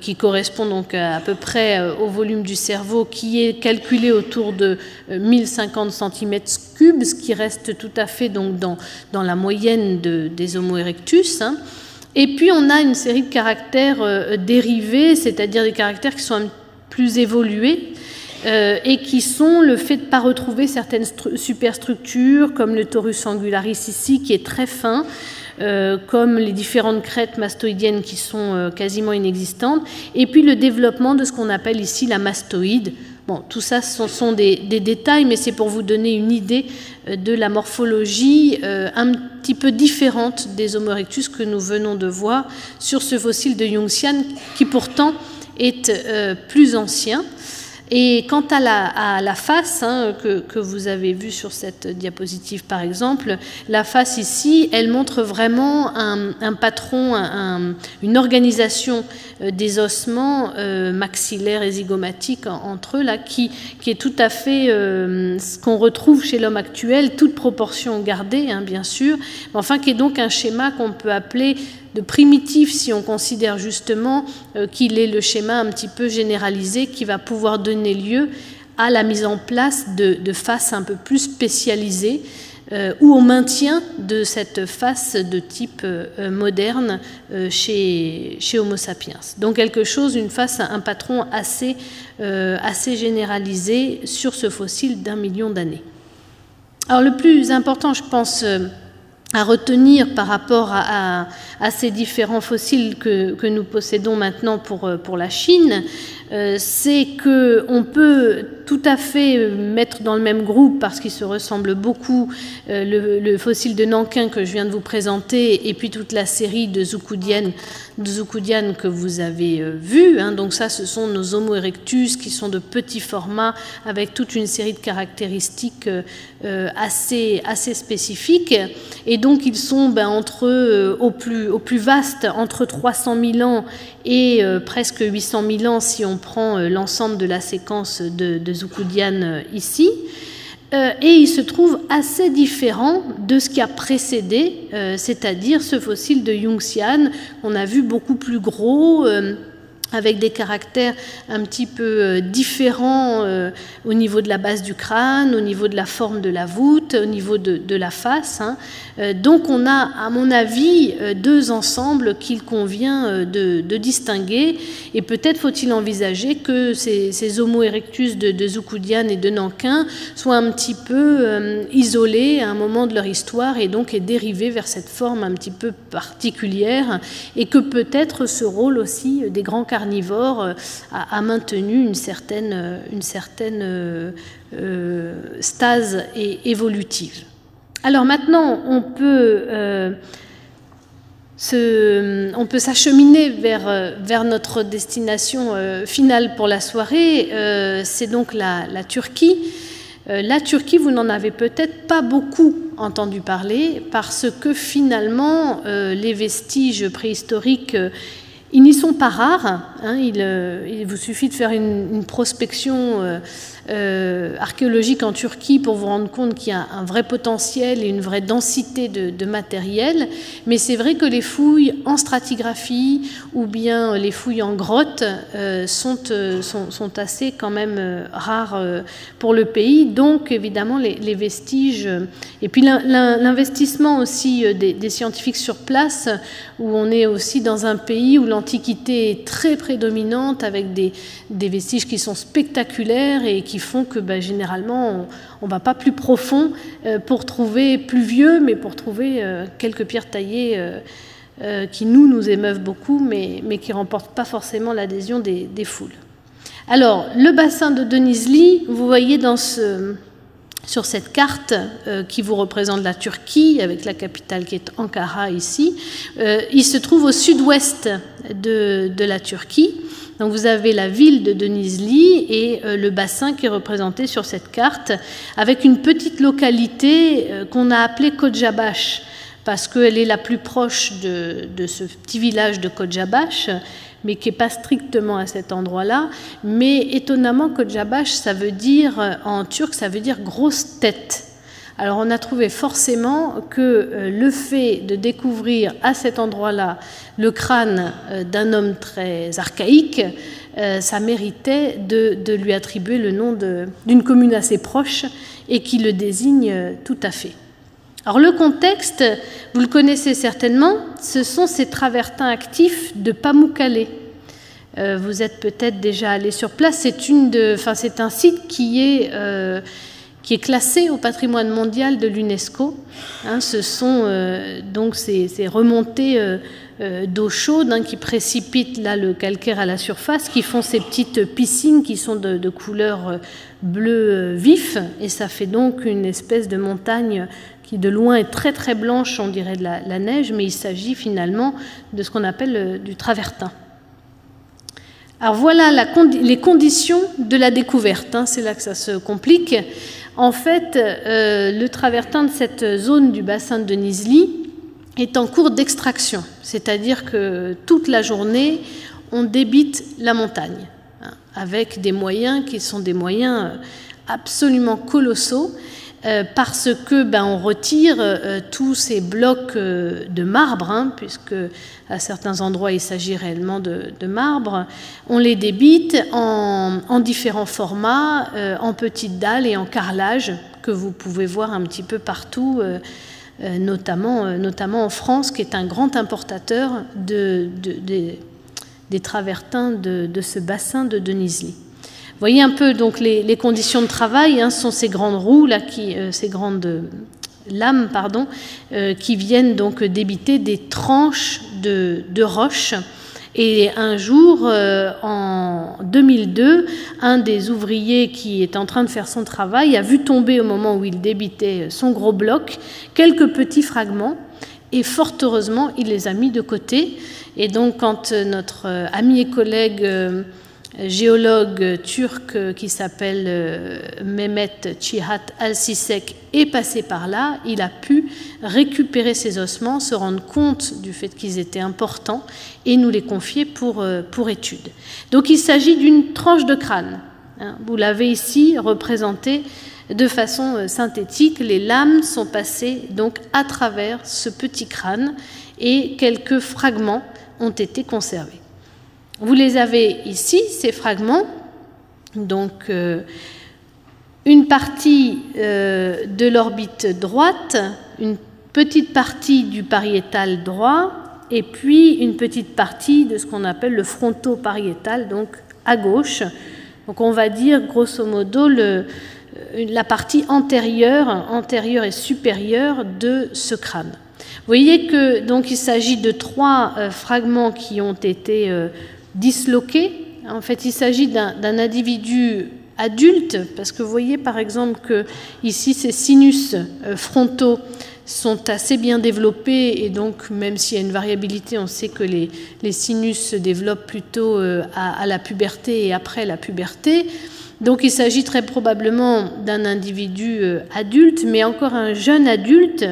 qui correspond donc à peu près au volume du cerveau, qui est calculé autour de 1050 cm3, ce qui reste tout à fait donc dans la moyenne des Homo erectus. Et puis on a une série de caractères dérivés, c'est-à-dire des caractères qui sont plus évolués, et qui sont le fait de ne pas retrouver certaines superstructures, comme le torus angularis ici, qui est très fin, comme les différentes crêtes mastoïdiennes qui sont quasiment inexistantes, et puis le développement de ce qu'on appelle ici la mastoïde. Bon, tout ça, ce sont des détails, mais c'est pour vous donner une idée de la morphologie un petit peu différente des Homo erectus que nous venons de voir sur ce fossile de Yunxian, qui pourtant est plus ancien. Et quant à la face que vous avez vue sur cette diapositive par exemple, la face ici, elle montre vraiment un patron, une organisation des ossements maxillaires et zygomatiques entre eux, là, qui est tout à fait ce qu'on retrouve chez l'homme actuel, toute proportion gardée, bien sûr, mais enfin qui est donc un schéma qu'on peut appeler de primitif si on considère justement qu'il est le schéma un petit peu généralisé qui va pouvoir donner lieu à la mise en place de faces un peu plus spécialisées ou au maintien de cette face de type moderne chez Homo sapiens. Donc quelque chose, une face, un patron assez généralisé sur ce fossile d'1 million d'années. Alors le plus important, je pense, à retenir par rapport à ces différents fossiles que nous possédons maintenant pour la Chine, c'est qu'on peut tout à fait mettre dans le même groupe, parce qu'ils se ressemblent beaucoup, le fossile de Nankin que je viens de vous présenter, et puis toute la série de Zhoukoudian que vous avez vu. Donc ça, ce sont nos Homo erectus qui sont de petits formats avec toute une série de caractéristiques assez spécifiques. Et donc ils sont au plus vaste, entre 300 000 ans et presque 800 000 ans si on prend l'ensemble de la séquence de Zhoukoudian ici. Et il se trouve assez différent de ce qui a précédé, c'est-à-dire ce fossile de Yunxian, qu'on a vu beaucoup plus gros, avec des caractères un petit peu différents au niveau de la base du crâne, au niveau de la forme de la voûte, au niveau de la face. Donc on a, à mon avis, deux ensembles qu'il convient de distinguer, et peut-être faut-il envisager que ces Homo erectus de Zhoukoudian et de Nankin soient un petit peu isolés à un moment de leur histoire et donc dérivés vers cette forme un petit peu particulière, et que peut-être ce rôle aussi des grands carnivores a maintenu une certaine stase évolutive. Alors maintenant, on peut s'acheminer vers notre destination finale pour la soirée, c'est donc la Turquie. La Turquie, vous n'en avez peut-être pas beaucoup entendu parler, parce que finalement, les vestiges préhistoriques, ils n'y sont pas rares. Il vous suffit de faire une prospection archéologique en Turquie pour vous rendre compte qu'il y a un vrai potentiel et une vraie densité de matériel. Mais c'est vrai que les fouilles en stratigraphie ou bien les fouilles en grotte sont assez quand même rares pour le pays. Donc évidemment les vestiges et puis l'investissement aussi des scientifiques sur place, où on est aussi dans un pays où l'Antiquité est très prédominante, avec des vestiges qui sont spectaculaires et qui font que généralement on ne va pas plus profond pour trouver plus vieux, mais pour trouver quelques pierres taillées qui nous émeuvent beaucoup, mais qui ne remportent pas forcément l'adhésion des foules. Alors, le bassin de Denizli, vous voyez sur cette carte qui vous représente la Turquie, avec la capitale qui est Ankara ici, il se trouve au sud-ouest de la Turquie. Donc vous avez la ville de Denizli et le bassin qui est représenté sur cette carte, avec une petite localité qu'on a appelée Kocabaş, parce qu'elle est la plus proche de ce petit village de Kocabaş, mais qui n'est pas strictement à cet endroit-là. Mais étonnamment, Kocabaş, ça veut dire, en turc, ça veut dire grosse tête. Alors on a trouvé forcément que le fait de découvrir à cet endroit-là le crâne d'un homme très archaïque, ça méritait de lui attribuer le nom d'une commune assez proche et qui le désigne tout à fait. Alors le contexte, vous le connaissez certainement, ce sont ces travertins actifs de Pamukkale. Vous êtes peut-être déjà allé sur place, c'est un site qui est classé au patrimoine mondial de l'UNESCO. Ce sont donc ces remontées d'eau chaude qui précipitent là le calcaire à la surface, qui font ces petites piscines qui sont de couleur bleu vif, et ça fait donc une espèce de montagne qui de loin est très très blanche, on dirait de la neige, mais il s'agit finalement de ce qu'on appelle du travertin. Alors voilà les conditions de la découverte, c'est là que ça se complique. En fait, le travertin de cette zone du bassin de Denizli est en cours d'extraction, c'est-à-dire que toute la journée, on débite la montagne, avec des moyens qui sont des moyens absolument colossaux, parce que on retire tous ces blocs de marbre, puisque à certains endroits il s'agit réellement de marbre. On les débite en différents formats, en petites dalles et en carrelage, que vous pouvez voir un petit peu partout, notamment en France, qui est un grand importateur des travertins de ce bassin de Denizli. Vous voyez un peu donc les conditions de travail, hein, sont ces grandes roues là, ces grandes lames, pardon, qui viennent donc débiter des tranches de roches. Et un jour, en 2002, un des ouvriers qui est en train de faire son travail a vu tomber au moment où il débitait son gros bloc quelques petits fragments, et fort heureusement, il les a mis de côté. Et donc, quand notre ami et collègue géologue turc qui s'appelle Mehmet Cihat Alsisek est passé par là, il a pu récupérer ces ossements, se rendre compte du fait qu'ils étaient importants et nous les confier pour étude. Donc il s'agit d'une tranche de crâne. Vous l'avez ici représenté de façon synthétique. Les lames sont passées donc à travers ce petit crâne et quelques fragments ont été conservés. Vous les avez ici, ces fragments, donc une partie de l'orbite droite, une petite partie du pariétal droit, et puis une petite partie de ce qu'on appelle le fronto-pariétal, donc à gauche. Donc on va dire grosso modo la partie antérieure et supérieure de ce crâne. Vous voyez que donc il s'agit de 3 fragments qui ont été disloqués. En fait, il s'agit d'un individu adulte, parce que vous voyez par exemple que ici ces sinus frontaux sont assez bien développés, et donc même s'il y a une variabilité, on sait que les sinus se développent plutôt à la puberté et après la puberté. Donc il s'agit très probablement d'un individu adulte, mais encore un jeune adulte.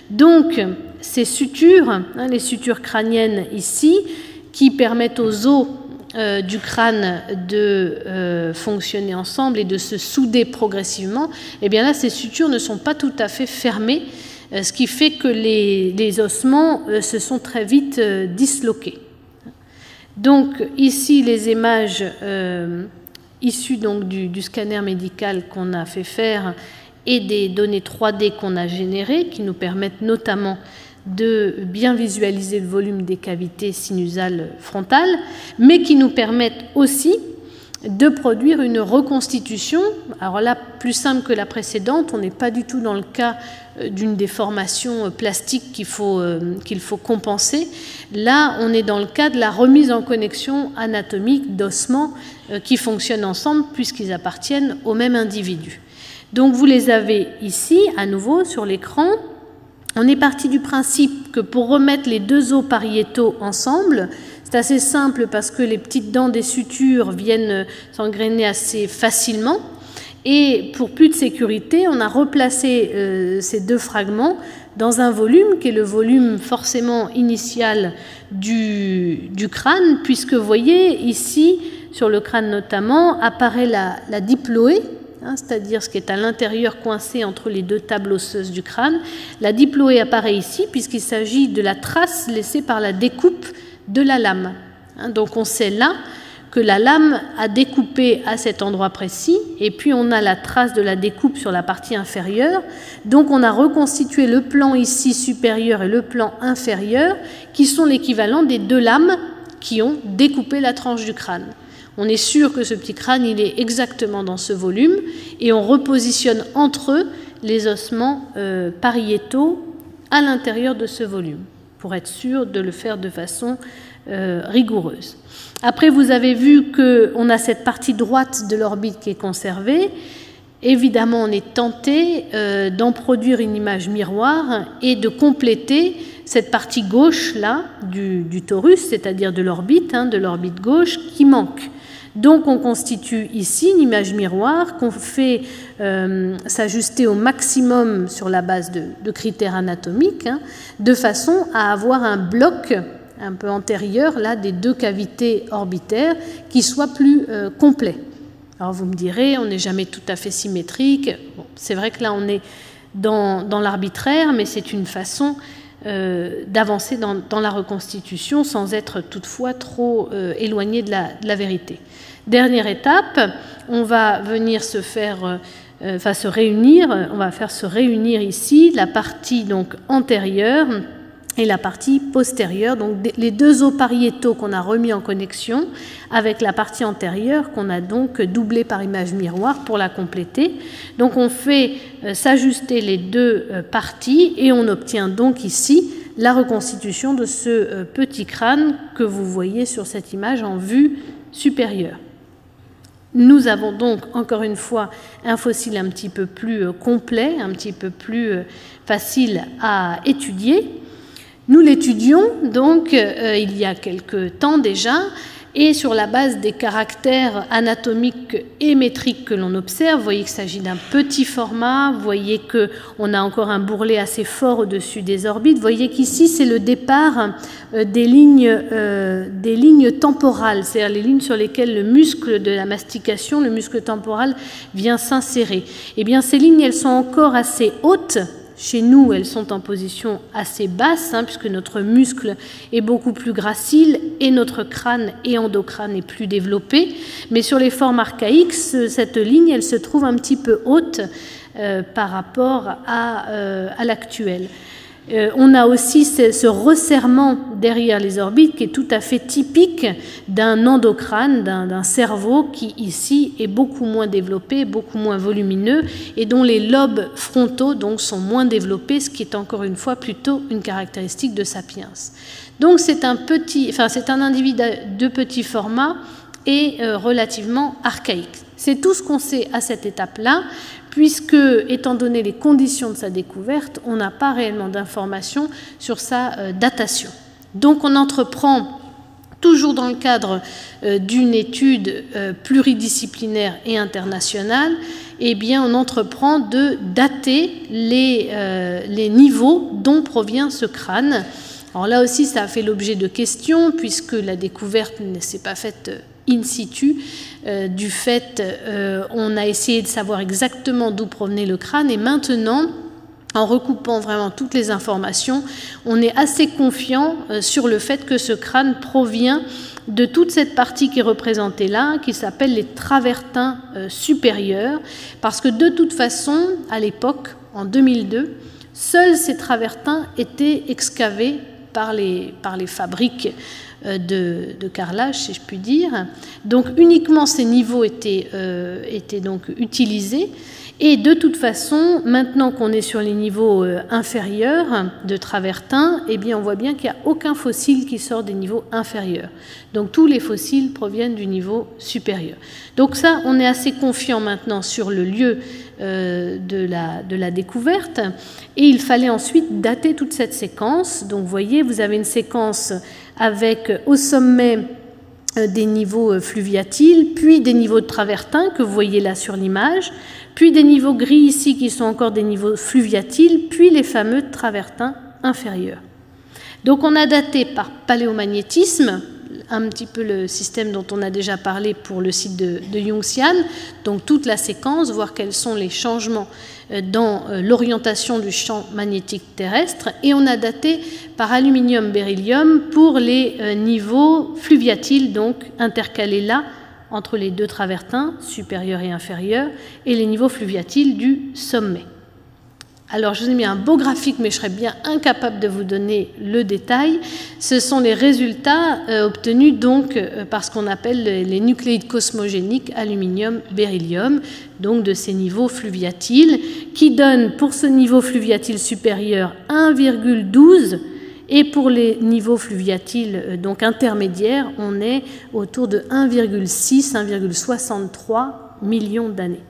Donc ces sutures, les sutures crâniennes ici, qui permettent aux os du crâne de fonctionner ensemble et de se souder progressivement, et bien là, ces sutures ne sont pas tout à fait fermées, ce qui fait que les ossements se sont très vite disloqués. Donc ici, les images issues donc du scanner médical qu'on a fait faire et des données 3D qu'on a générées, qui nous permettent notamment de bien visualiser le volume des cavités sinusales frontales, mais qui nous permettent aussi de produire une reconstitution. Alors là, plus simple que la précédente, on n'est pas du tout dans le cas d'une déformation plastique qu'il faut compenser. Là, on est dans le cas de la remise en connexion anatomique d'ossements qui fonctionnent ensemble puisqu'ils appartiennent au même individu. Donc vous les avez ici, à nouveau, sur l'écran. On est parti du principe que pour remettre les 2 os pariétaux ensemble, c'est assez simple parce que les petites dents des sutures viennent s'engrainer assez facilement. Et pour plus de sécurité, on a replacé ces 2 fragments dans un volume qui est le volume forcément initial du crâne, puisque vous voyez ici, sur le crâne notamment, apparaît la diploée, c'est-à-dire ce qui est à l'intérieur coincé entre les 2 tables osseuses du crâne. La diploée apparaît ici puisqu'il s'agit de la trace laissée par la découpe de la lame. Donc on sait là que la lame a découpé à cet endroit précis, et puis on a la trace de la découpe sur la partie inférieure. Donc on a reconstitué le plan ici supérieur et le plan inférieur, qui sont l'équivalent des 2 lames qui ont découpé la tranche du crâne. On est sûr que ce petit crâne, il est exactement dans ce volume, et on repositionne entre eux les ossements pariétaux à l'intérieur de ce volume, pour être sûr de le faire de façon rigoureuse. Après, vous avez vu qu'on a cette partie droite de l'orbite qui est conservée. Évidemment, on est tenté d'en produire une image miroir et de compléter cette partie gauche là du torus, c'est-à-dire de l'orbite gauche, qui manque. Donc on constitue ici une image miroir qu'on fait s'ajuster au maximum sur la base de critères anatomiques, de façon à avoir un bloc un peu antérieur là, des 2 cavités orbitaires qui soit plus complet. Alors vous me direz, on n'est jamais tout à fait symétrique. Bon, c'est vrai que là on est dans l'arbitraire, mais c'est une façon d'avancer dans la reconstitution sans être toutefois trop éloigné de la vérité. Dernière étape, on va venir se réunir, on va faire se réunir ici la partie donc antérieure et la partie postérieure, donc les deux os pariétaux qu'on a remis en connexion avec la partie antérieure qu'on a donc doublée par image miroir pour la compléter. Donc on fait s'ajuster les deux parties et on obtient donc ici la reconstitution de ce petit crâne que vous voyez sur cette image en vue supérieure. Nous avons donc encore une fois un fossile un petit peu plus complet, un petit peu plus facile à étudier. Nous l'étudions donc il y a quelque temps déjà, et sur la base des caractères anatomiques et métriques que l'on observe, vous voyez qu'il s'agit d'un petit format, vous voyez qu'on a encore un bourrelet assez fort au-dessus des orbites, vous voyez qu'ici c'est le départ des lignes temporales, c'est-à-dire les lignes sur lesquelles le muscle de la mastication, le muscle temporal vient s'insérer. Eh bien ces lignes, elles sont encore assez hautes. Chez nous, elles sont en position assez basse, puisque notre muscle est beaucoup plus gracile et notre crâne et endocrâne est plus développé. Mais sur les formes archaïques, cette ligne, elle se trouve un petit peu haute par rapport à l'actuelle. On a aussi ce resserrement derrière les orbites qui est tout à fait typique d'un endocrâne, d'un cerveau qui ici est beaucoup moins développé, beaucoup moins volumineux et dont les lobes frontaux donc sont moins développés, ce qui est encore une fois plutôt une caractéristique de Sapiens. Donc c'est un individu de petit format et relativement archaïque. C'est tout ce qu'on sait à cette étape-là, puisque, étant donné les conditions de sa découverte, on n'a pas réellement d'informations sur sa datation. Donc on entreprend, toujours dans le cadre d'une étude pluridisciplinaire et internationale, eh bien on entreprend de dater les niveaux dont provient ce crâne. Alors là aussi, ça a fait l'objet de questions, puisque la découverte ne s'est pas faite in situ. Du fait, on a essayé de savoir exactement d'où provenait le crâne, et maintenant, en recoupant vraiment toutes les informations, on est assez confiant sur le fait que ce crâne provient de toute cette partie qui est représentée là, qui s'appelle les travertins supérieurs, parce que de toute façon, à l'époque, en 2002, seuls ces travertins étaient excavés par les fabriques de carrelage, si je puis dire. Donc uniquement ces niveaux étaient donc utilisés. Et de toute façon, maintenant qu'on est sur les niveaux inférieurs de travertins, eh bien on voit bien qu'il n'y a aucun fossile qui sort des niveaux inférieurs. Donc tous les fossiles proviennent du niveau supérieur. Donc ça, on est assez confiant maintenant sur le lieu de la découverte. Et il fallait ensuite dater toute cette séquence. Donc vous voyez, vous avez une séquence avec au sommet des niveaux fluviatiles, puis des niveaux de travertins que vous voyez là sur l'image, puis des niveaux gris ici qui sont encore des niveaux fluviatiles, puis les fameux travertins inférieurs. Donc on a daté par paléomagnétisme, un petit peu le système dont on a déjà parlé pour le site de Yunxian, donc toute la séquence, voir quels sont les changements dans l'orientation du champ magnétique terrestre, et on a daté par aluminium-beryllium pour les niveaux fluviatiles, donc intercalés là entre les deux travertins, supérieurs et inférieurs, et les niveaux fluviatiles du sommet. Alors, je vous ai mis un beau graphique, mais je serais bien incapable de vous donner le détail. Ce sont les résultats obtenus donc par ce qu'on appelle les nucléides cosmogéniques aluminium-beryllium, donc de ces niveaux fluviatiles, qui donnent pour ce niveau fluviatile supérieur 1,12, et pour les niveaux fluviatiles donc intermédiaires, on est autour de 1,6, 1,63 millions d'années.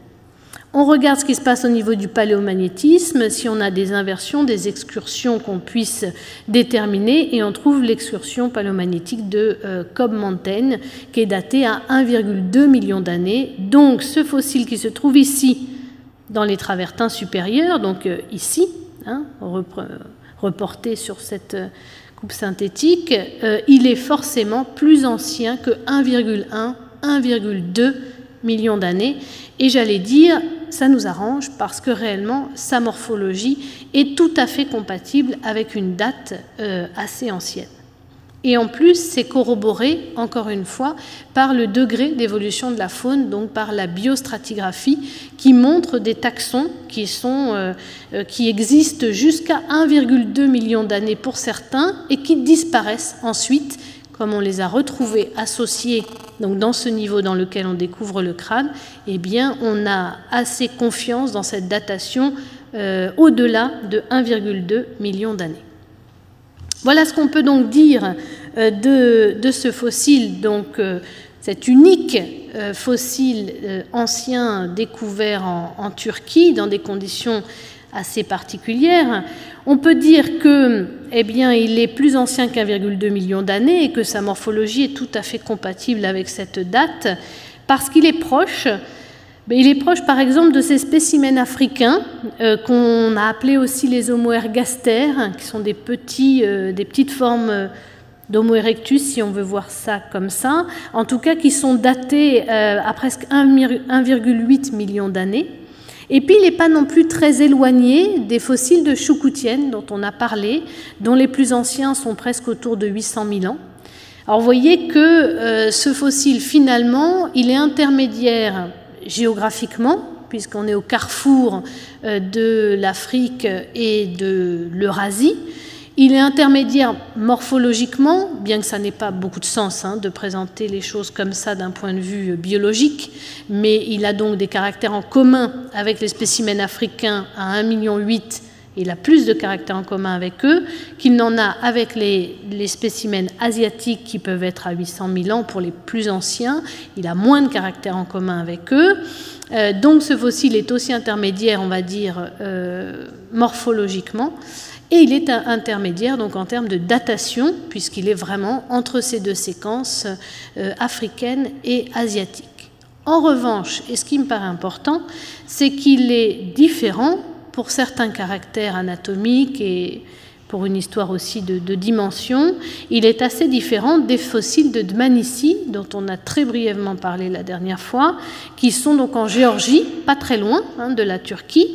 On regarde ce qui se passe au niveau du paléomagnétisme, si on a des inversions, des excursions qu'on puisse déterminer, et on trouve l'excursion paléomagnétique de Cobb Mountain qui est datée à 1,2 million d'années. Donc ce fossile qui se trouve ici dans les travertins supérieurs, donc ici, reporté sur cette coupe synthétique, il est forcément plus ancien que 1,1, 1,2 millions d'années. Et j'allais dire, ça nous arrange parce que réellement, sa morphologie est tout à fait compatible avec une date assez ancienne. Et en plus, c'est corroboré, encore une fois, par le degré d'évolution de la faune, donc par la biostratigraphie, qui montre des taxons qui existent jusqu'à 1,2 million d'années pour certains et qui disparaissent ensuite, comme on les a retrouvés associés donc dans ce niveau dans lequel on découvre le crâne. Eh bien, on a assez confiance dans cette datation au-delà de 1,2 million d'années. Voilà ce qu'on peut donc dire de ce fossile, donc cet unique fossile ancien découvert en Turquie dans des conditions assez particulières. On peut dire que, eh bien, il est plus ancien qu'1,2 million d'années et que sa morphologie est tout à fait compatible avec cette date parce qu'il est proche. Il est proche, par exemple, de ces spécimens africains qu'on a appelés aussi les Homo ergaster, qui sont des petites formes d'Homo erectus, si on veut voir ça comme ça, en tout cas qui sont datés à presque 1,8 million d'années. Et puis, il n'est pas non plus très éloigné des fossiles de Choukoutienne, dont on a parlé, dont les plus anciens sont presque autour de 800 000 ans. Alors, vous voyez que ce fossile, finalement, il est intermédiaire géographiquement, puisqu'on est au carrefour de l'Afrique et de l'Eurasie. Il est intermédiaire morphologiquement, bien que ça n'ait pas beaucoup de sens de présenter les choses comme ça d'un point de vue biologique, mais il a donc des caractères en commun avec les spécimens africains à 1,8 million. Il a plus de caractères en commun avec eux qu'il n'en a avec les spécimens asiatiques qui peuvent être à 800 000 ans pour les plus anciens. Il a moins de caractères en commun avec eux. Donc ce fossile est aussi intermédiaire, on va dire, morphologiquement. Et il est intermédiaire donc en termes de datation, puisqu'il est vraiment entre ces deux séquences africaines et asiatiques. En revanche, et ce qui me paraît important, c'est qu'il est différent pour certains caractères anatomiques et pour une histoire aussi de dimension. Il est assez différent des fossiles de Dmanisi, dont on a très brièvement parlé la dernière fois, qui sont donc en Géorgie, pas très loin de la Turquie,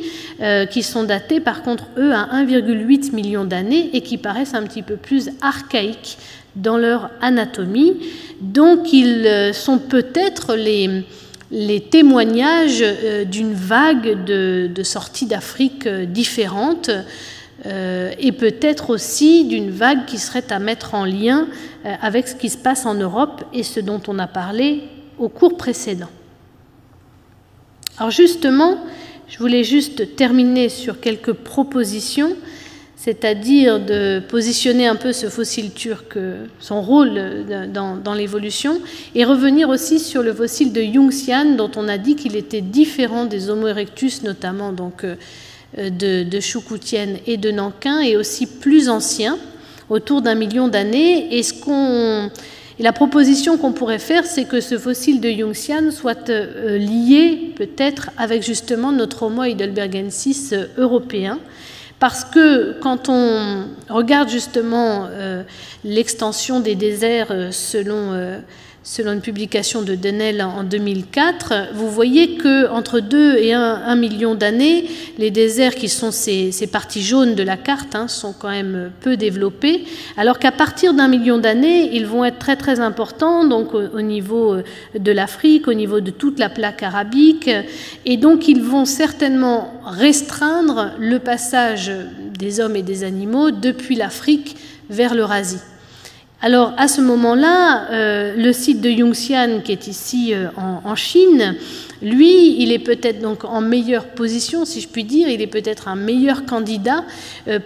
qui sont datés par contre, eux, à 1,8 million d'années et qui paraissent un petit peu plus archaïques dans leur anatomie. Donc, ils sont peut-être les témoignages d'une vague de sorties d'Afrique différentes et peut-être aussi d'une vague qui serait à mettre en lien avec ce qui se passe en Europe et ce dont on a parlé au cours précédent. Alors justement, je voulais juste terminer sur quelques propositions, c'est-à-dire de positionner un peu ce fossile turc, son rôle dans l'évolution, et revenir aussi sur le fossile de Yunxian, dont on a dit qu'il était différent des Homo erectus, notamment donc, de Choukoutienne et de Nankin, et aussi plus ancien, autour d'1 million d'années. Et la proposition qu'on pourrait faire, c'est que ce fossile de Yunxian soit lié peut-être avec justement notre Homo heidelbergensis européen, parce que quand on regarde justement l'extension des déserts selon une publication de Denel en 2004, vous voyez qu'entre 2 et 1 million d'années, les déserts qui sont ces parties jaunes de la carte sont quand même peu développés, alors qu'à partir d'1 million d'années, ils vont être très très importants, donc au niveau de l'Afrique, au niveau de toute la plaque arabique, et donc ils vont certainement restreindre le passage des hommes et des animaux depuis l'Afrique vers l'Eurasie. Alors, à ce moment-là, le site de Yunxian, qui est ici en Chine, lui, il est peut-être donc en meilleure position, si je puis dire, il est peut-être un meilleur candidat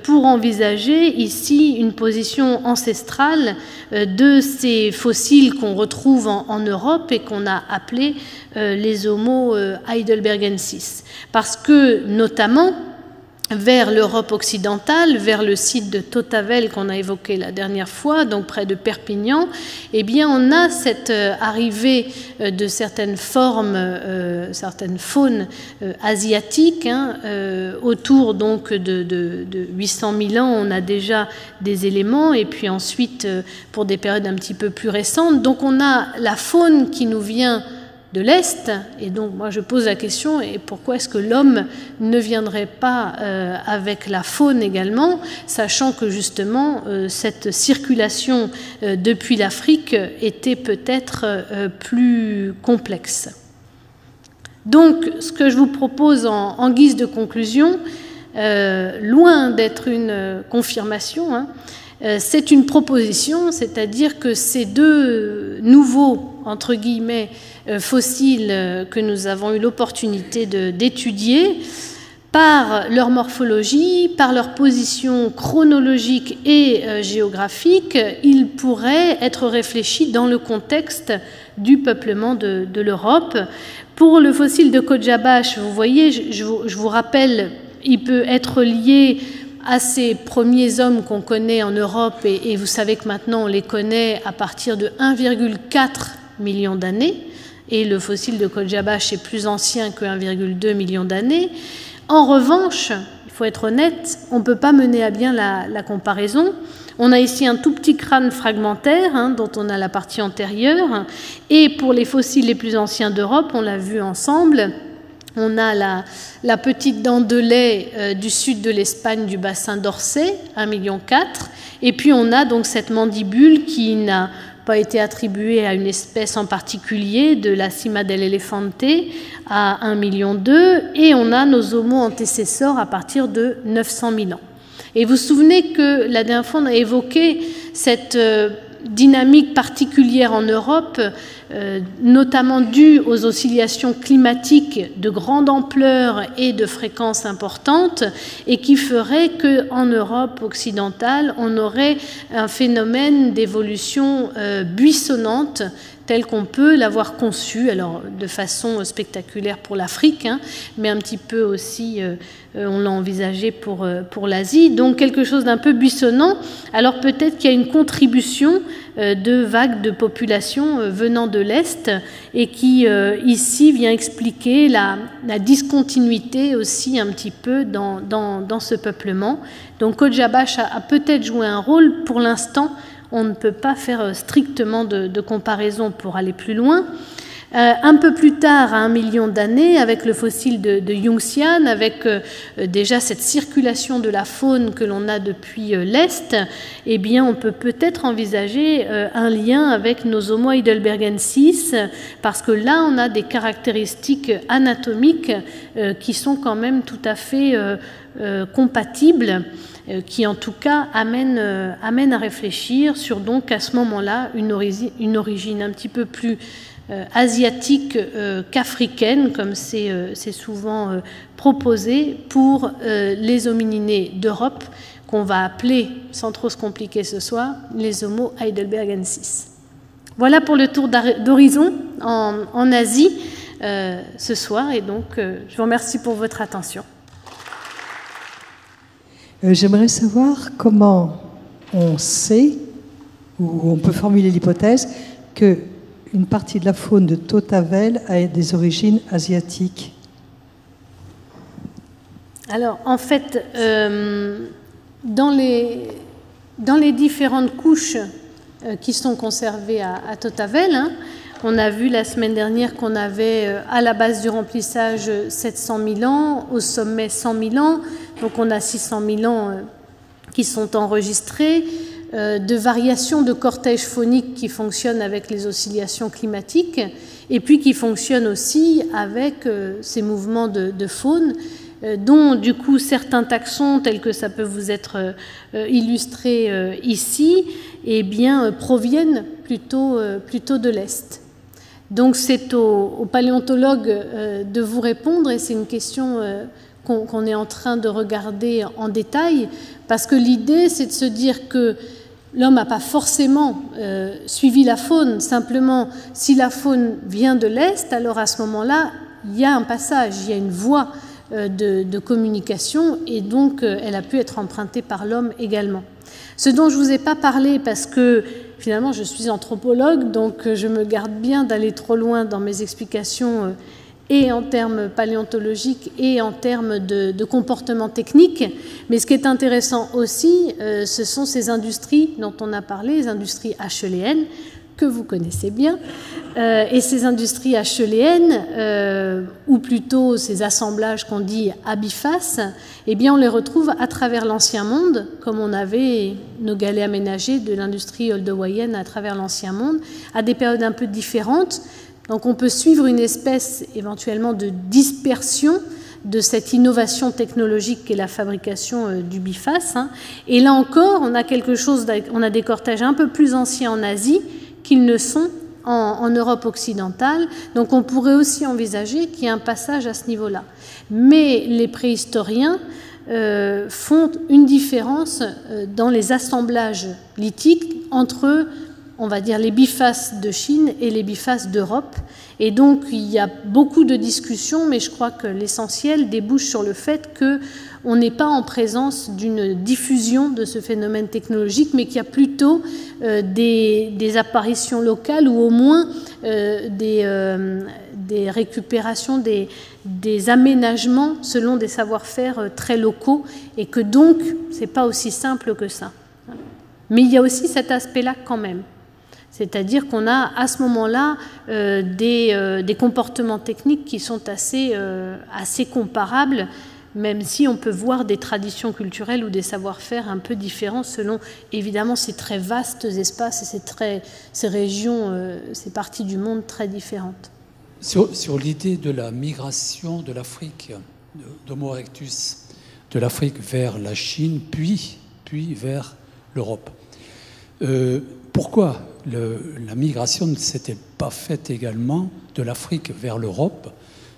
pour envisager ici une position ancestrale de ces fossiles qu'on retrouve en Europe et qu'on a appelés les Homo heidelbergensis. Parce que, notamment, vers l'Europe occidentale, vers le site de Tautavel qu'on a évoqué la dernière fois, donc près de Perpignan, eh bien on a cette arrivée de certaines formes, certaines faunes asiatiques, autour donc de 800 000 ans, on a déjà des éléments, et puis ensuite pour des périodes un petit peu plus récentes. Donc on a la faune qui nous vient de l'Est. Et donc, moi, je pose la question, et pourquoi est-ce que l'homme ne viendrait pas avec la faune également, sachant que justement, cette circulation depuis l'Afrique était peut-être plus complexe. Donc, ce que je vous propose en guise de conclusion, loin d'être une confirmation, hein, c'est une proposition, c'est-à-dire que ces deux nouveaux, entre guillemets, fossiles que nous avons eu l'opportunité d'étudier, par leur morphologie, par leur position chronologique et géographique, ils pourraient être réfléchis dans le contexte du peuplement de l'Europe. Pour le fossile de Kodjabash, vous voyez, je vous rappelle, il peut être lié à ces premiers hommes qu'on connaît en Europe, et vous savez que maintenant on les connaît à partir de 1,4 million d'années, et le fossile de Kodjabash est plus ancien que 1,2 million d'années. En revanche, il faut être honnête, on ne peut pas mener à bien la comparaison. On a ici un tout petit crâne fragmentaire, hein, dont on a la partie antérieure, et pour les fossiles les plus anciens d'Europe, on l'a vu ensemble, on a la petite dent de lait du sud de l'Espagne, du bassin d'Orsay, 1,4 million, et puis on a donc cette mandibule qui n'a pas été attribuée à une espèce en particulier, de la Cima del Elefante, à 1,2 million, et on a nos homo antécesseurs à partir de 900 000 ans. Et vous vous souvenez que la dernière fois, on a évoqué cette dynamique particulière en Europe, notamment due aux oscillations climatiques de grande ampleur et de fréquence importante, et qui ferait qu'en Europe occidentale, on aurait un phénomène d'évolution buissonnante tel qu'on peut l'avoir conçu, alors de façon spectaculaire pour l'Afrique, hein, mais un petit peu aussi, on l'a envisagé pour l'Asie, donc quelque chose d'un peu buissonnant. Alors peut-être qu'il y a une contribution de vagues de population venant de l'Est, et qui ici vient expliquer la discontinuité aussi un petit peu dans ce peuplement. Donc Kodjabash a peut-être joué un rôle. Pour l'instant, on ne peut pas faire strictement de comparaison pour aller plus loin. Un peu plus tard, à 1 million d'années, avec le fossile de Yunxian, avec déjà cette circulation de la faune que l'on a depuis l'Est, eh bien, on peut peut-être envisager un lien avec nos Homo heidelbergensis, parce que là, on a des caractéristiques anatomiques qui sont quand même tout à fait compatibles, qui en tout cas amènent à réfléchir sur donc à ce moment-là une origine un petit peu plus asiatique qu'africaine, comme c'est souvent proposé pour les homininés d'Europe, qu'on va appeler, sans trop se compliquer ce soir, les Homo heidelbergensis. Voilà pour le tour d'horizon en Asie ce soir, et donc je vous remercie pour votre attention. J'aimerais savoir comment on sait, ou on peut formuler l'hypothèse, qu'une partie de la faune de Tautavel a des origines asiatiques. Alors, en fait, dans les différentes couches qui sont conservées à Tautavel, hein, on a vu la semaine dernière qu'on avait à la base du remplissage 700 000 ans, au sommet 100 000 ans, donc on a 600 000 ans qui sont enregistrés, de variations de cortège faunique qui fonctionnent avec les oscillations climatiques, et puis qui fonctionnent aussi avec ces mouvements de faune, dont du coup certains taxons, tels que ça peut vous être illustré ici, eh bien, proviennent plutôt de l'Est. Donc c'est aux paléontologues de vous répondre, et c'est une question qu'on est en train de regarder en détail, parce que l'idée c'est de se dire que l'homme n'a pas forcément suivi la faune, simplement si la faune vient de l'Est, alors à ce moment-là il y a un passage, il y a une voie de communication, et donc elle a pu être empruntée par l'homme également. Ce dont je ne vous ai pas parlé, parce que finalement je suis anthropologue, donc je me garde bien d'aller trop loin dans mes explications, et en termes paléontologiques et en termes de comportement technique. Mais ce qui est intéressant aussi, ce sont ces industries dont on a parlé, les industries acheuléennes, que vous connaissez bien, et ces industries HELN, ou plutôt ces assemblages qu'on dit à biface, eh bien on les retrouve à travers l'Ancien Monde, comme on avait nos galets aménagés de l'industrie oldowayenne à travers l'Ancien Monde, à des périodes un peu différentes. Donc on peut suivre une espèce éventuellement de dispersion de cette innovation technologique qu'est la fabrication du biface. Et là encore, on a quelque chose, on a des cortèges un peu plus anciens en Asie qu'ils ne sont en Europe occidentale. Donc on pourrait aussi envisager qu'il y ait un passage à ce niveau-là. Mais les préhistoriens font une différence dans les assemblages lithiques entre, on va dire, les bifaces de Chine et les bifaces d'Europe. Et donc, il y a beaucoup de discussions, mais je crois que l'essentiel débouche sur le fait qu'on n'est pas en présence d'une diffusion de ce phénomène technologique, mais qu'il y a plutôt des apparitions locales ou au moins des récupérations, des aménagements selon des savoir-faire très locaux, et que donc, ce n'est pas aussi simple que ça. Mais il y a aussi cet aspect-là quand même. C'est-à-dire qu'on a à ce moment-là des comportements techniques qui sont assez comparables, même si on peut voir des traditions culturelles ou des savoir-faire un peu différents selon, évidemment, ces très vastes espaces et ces régions, ces parties du monde très différentes. Sur l'idée de la migration de l'Afrique, d'Homo erectus, de l'Afrique vers la Chine, puis vers l'Europe. Pourquoi la migration ne s'était pas faite également de l'Afrique vers l'Europe,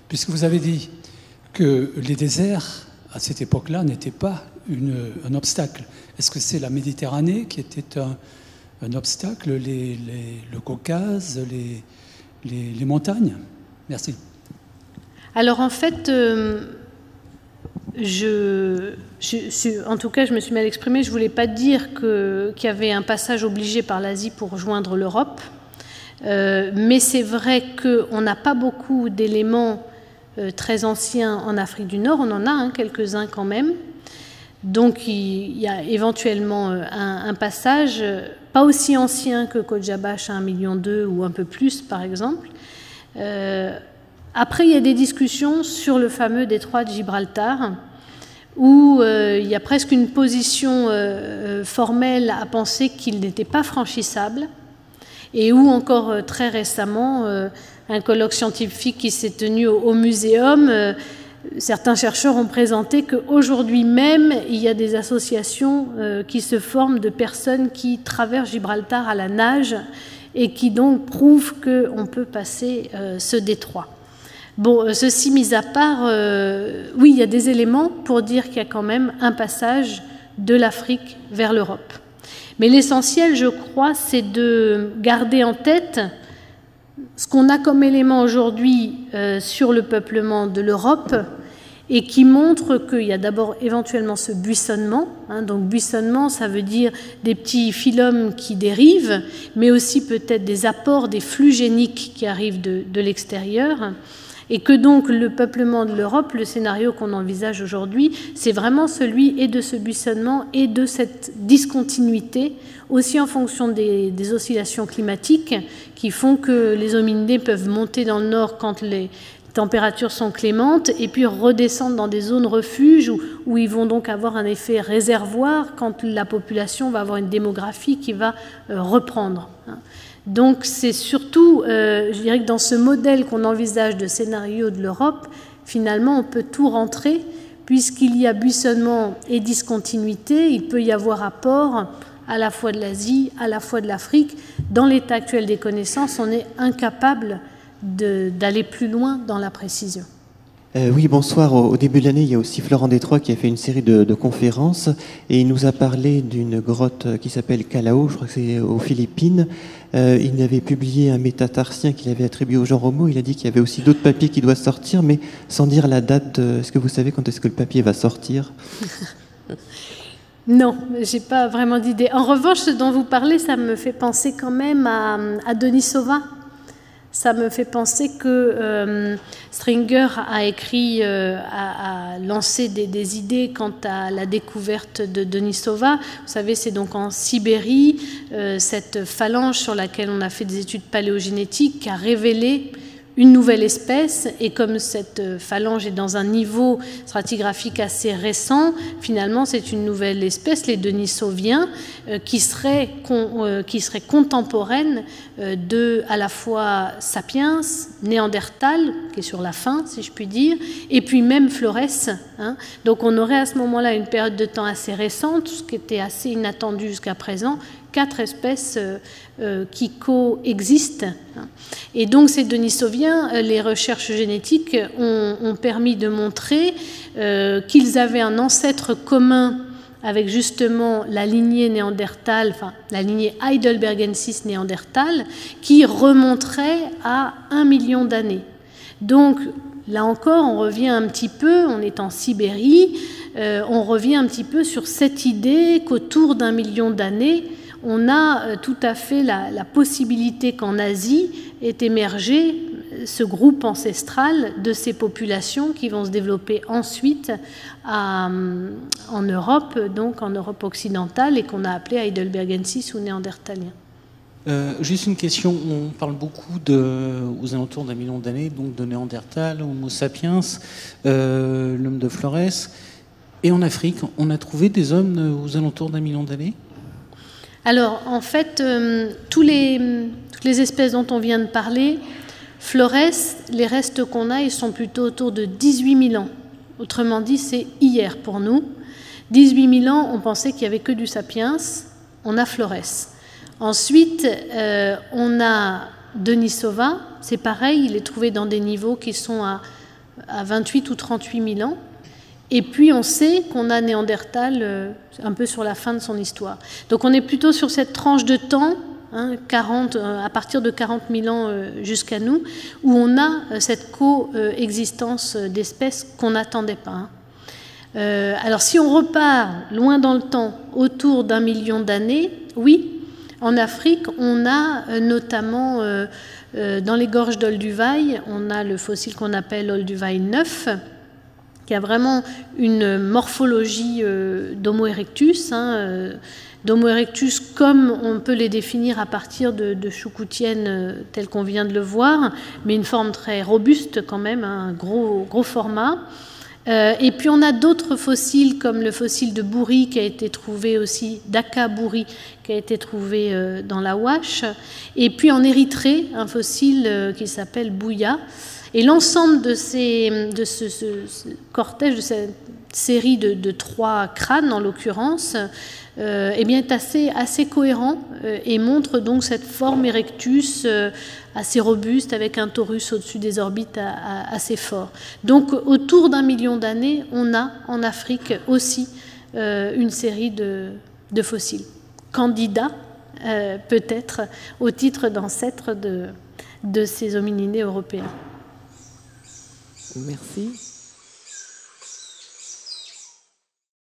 puisque vous avez dit que les déserts, à cette époque-là, n'étaient pas un obstacle. Est-ce que c'est la Méditerranée qui était un obstacle, le Caucase, les montagnes? Merci. Alors en fait, en tout cas, je me suis mal exprimée. Je ne voulais pas dire qu'il y avait un passage obligé par l'Asie pour rejoindre l'Europe. Mais c'est vrai qu'on n'a pas beaucoup d'éléments très anciens en Afrique du Nord. On en a quelques-uns quand même. Donc il y a éventuellement un passage, pas aussi ancien que Kodjabash à 1,2 million ou un peu plus, par exemple. Après, il y a des discussions sur le fameux détroit de Gibraltar, où il y a presque une position formelle à penser qu'il n'était pas franchissable, et où encore très récemment, un colloque scientifique qui s'est tenu au Muséum, certains chercheurs ont présenté qu'aujourd'hui même, il y a des associations qui se forment de personnes qui traversent Gibraltar à la nage et qui donc prouvent qu'on peut passer ce détroit. Bon, ceci mis à part, oui, il y a des éléments pour dire qu'il y a quand même un passage de l'Afrique vers l'Europe. Mais l'essentiel, je crois, c'est de garder en tête ce qu'on a comme élément aujourd'hui sur le peuplement de l'Europe et qui montre qu'il y a d'abord éventuellement ce buissonnement. Donc buissonnement, ça veut dire des petits phylums qui dérivent, mais aussi peut-être des apports, des flux géniques qui arrivent de l'extérieur. Et que donc le peuplement de l'Europe, le scénario qu'on envisage aujourd'hui, c'est vraiment celui et de ce buissonnement et de cette discontinuité, aussi en fonction des oscillations climatiques qui font que les hominidés peuvent monter dans le nord quand les températures sont clémentes et puis redescendre dans des zones refuges où ils vont donc avoir un effet réservoir quand la population va avoir une démographie qui va reprendre. Donc c'est surtout, je dirais que dans ce modèle qu'on envisage de scénario de l'Europe, finalement on peut tout rentrer, puisqu'il y a buissonnement et discontinuité, il peut y avoir apport à la fois de l'Asie, à la fois de l'Afrique. Dans l'état actuel des connaissances, on est incapable d'aller plus loin dans la précision. Oui, bonsoir. Au début de l'année, il y a aussi Florent Détroit qui a fait une série de conférences et il nous a parlé d'une grotte qui s'appelle Calao, je crois que c'est aux Philippines. Il avait publié un métatarsien qu'il avait attribué au genre Homo. Il a dit qu'il y avait aussi d'autres papiers qui doivent sortir, mais sans dire la date. Est-ce que vous savez quand est-ce que le papier va sortir? Non, je n'ai pas vraiment d'idée. En revanche, ce dont vous parlez, ça me fait penser quand même à Denisova, ça me fait penser que Stringer a écrit, a lancé des idées quant à la découverte de Denisova. Vous savez, c'est donc en Sibérie, cette phalange sur laquelle on a fait des études paléogénétiques qui a révélé une nouvelle espèce, et comme cette phalange est dans un niveau stratigraphique assez récent, finalement c'est une nouvelle espèce, les denisoviens, qui serait contemporaine de à la fois Sapiens, Néandertal, qui est sur la fin si je puis dire, et puis même Flores. Donc on aurait à ce moment-là une période de temps assez récente, ce qui était assez inattendu jusqu'à présent, 4 espèces qui coexistent. Et donc ces denisoviens, les recherches génétiques ont permis de montrer qu'ils avaient un ancêtre commun avec justement la lignée néandertale, enfin la lignée heidelbergensis néandertal, qui remonterait à 1 million d'années. Donc là encore, on revient un petit peu, on est en Sibérie, on revient un petit peu sur cette idée qu'autour d'1 million d'années, on a tout à fait la possibilité qu'en Asie est émergé ce groupe ancestral de ces populations qui vont se développer ensuite en Europe, donc en Europe occidentale, et qu'on a appelé heidelbergensis ou néandertalien. Juste une question, on parle beaucoup aux alentours d'1 million d'années, donc de Néandertal, Homo sapiens, l'homme de Flores. Et en Afrique, on a trouvé des hommes aux alentours d'1 million d'années ? Alors, en fait, toutes les espèces dont on vient de parler, Flores, les restes qu'on a, ils sont plutôt autour de 18 000 ans. Autrement dit, c'est hier pour nous. 18 000 ans, on pensait qu'il n'y avait que du sapiens, on a Flores. Ensuite, on a Denisova, c'est pareil, il est trouvé dans des niveaux qui sont à 28 ou 38 000 ans. Et puis on sait qu'on a Néandertal un peu sur la fin de son histoire. Donc on est plutôt sur cette tranche de temps, à partir de 40 000 ans jusqu'à nous, où on a cette coexistence d'espèces qu'on n'attendait pas. Alors si on repart loin dans le temps, autour d'1 million d'années, oui, en Afrique, on a notamment dans les gorges d'Olduvai, on a le fossile qu'on appelle Olduvai 9, qui a vraiment une morphologie d'Homo erectus, d'Homo erectus comme on peut les définir à partir de choucoutiennes telles qu'on vient de le voir, mais une forme très robuste quand même, un gros format. Et puis on a d'autres fossiles comme le fossile de Bouri qui a été trouvé aussi, d'Aka Bouri, qui a été trouvé dans la Ouache, et puis en Érythrée, un fossile qui s'appelle Bouya. Et l'ensemble de ce cortège, de cette série de 3 crânes en l'occurrence, eh bien, est assez cohérent et montre donc cette forme erectus assez robuste avec un torus au-dessus des orbites assez fort. Donc autour d'1 million d'années, on a en Afrique aussi une série de fossiles. Candidats peut-être au titre d'ancêtres de ces hominidés européens. Merci.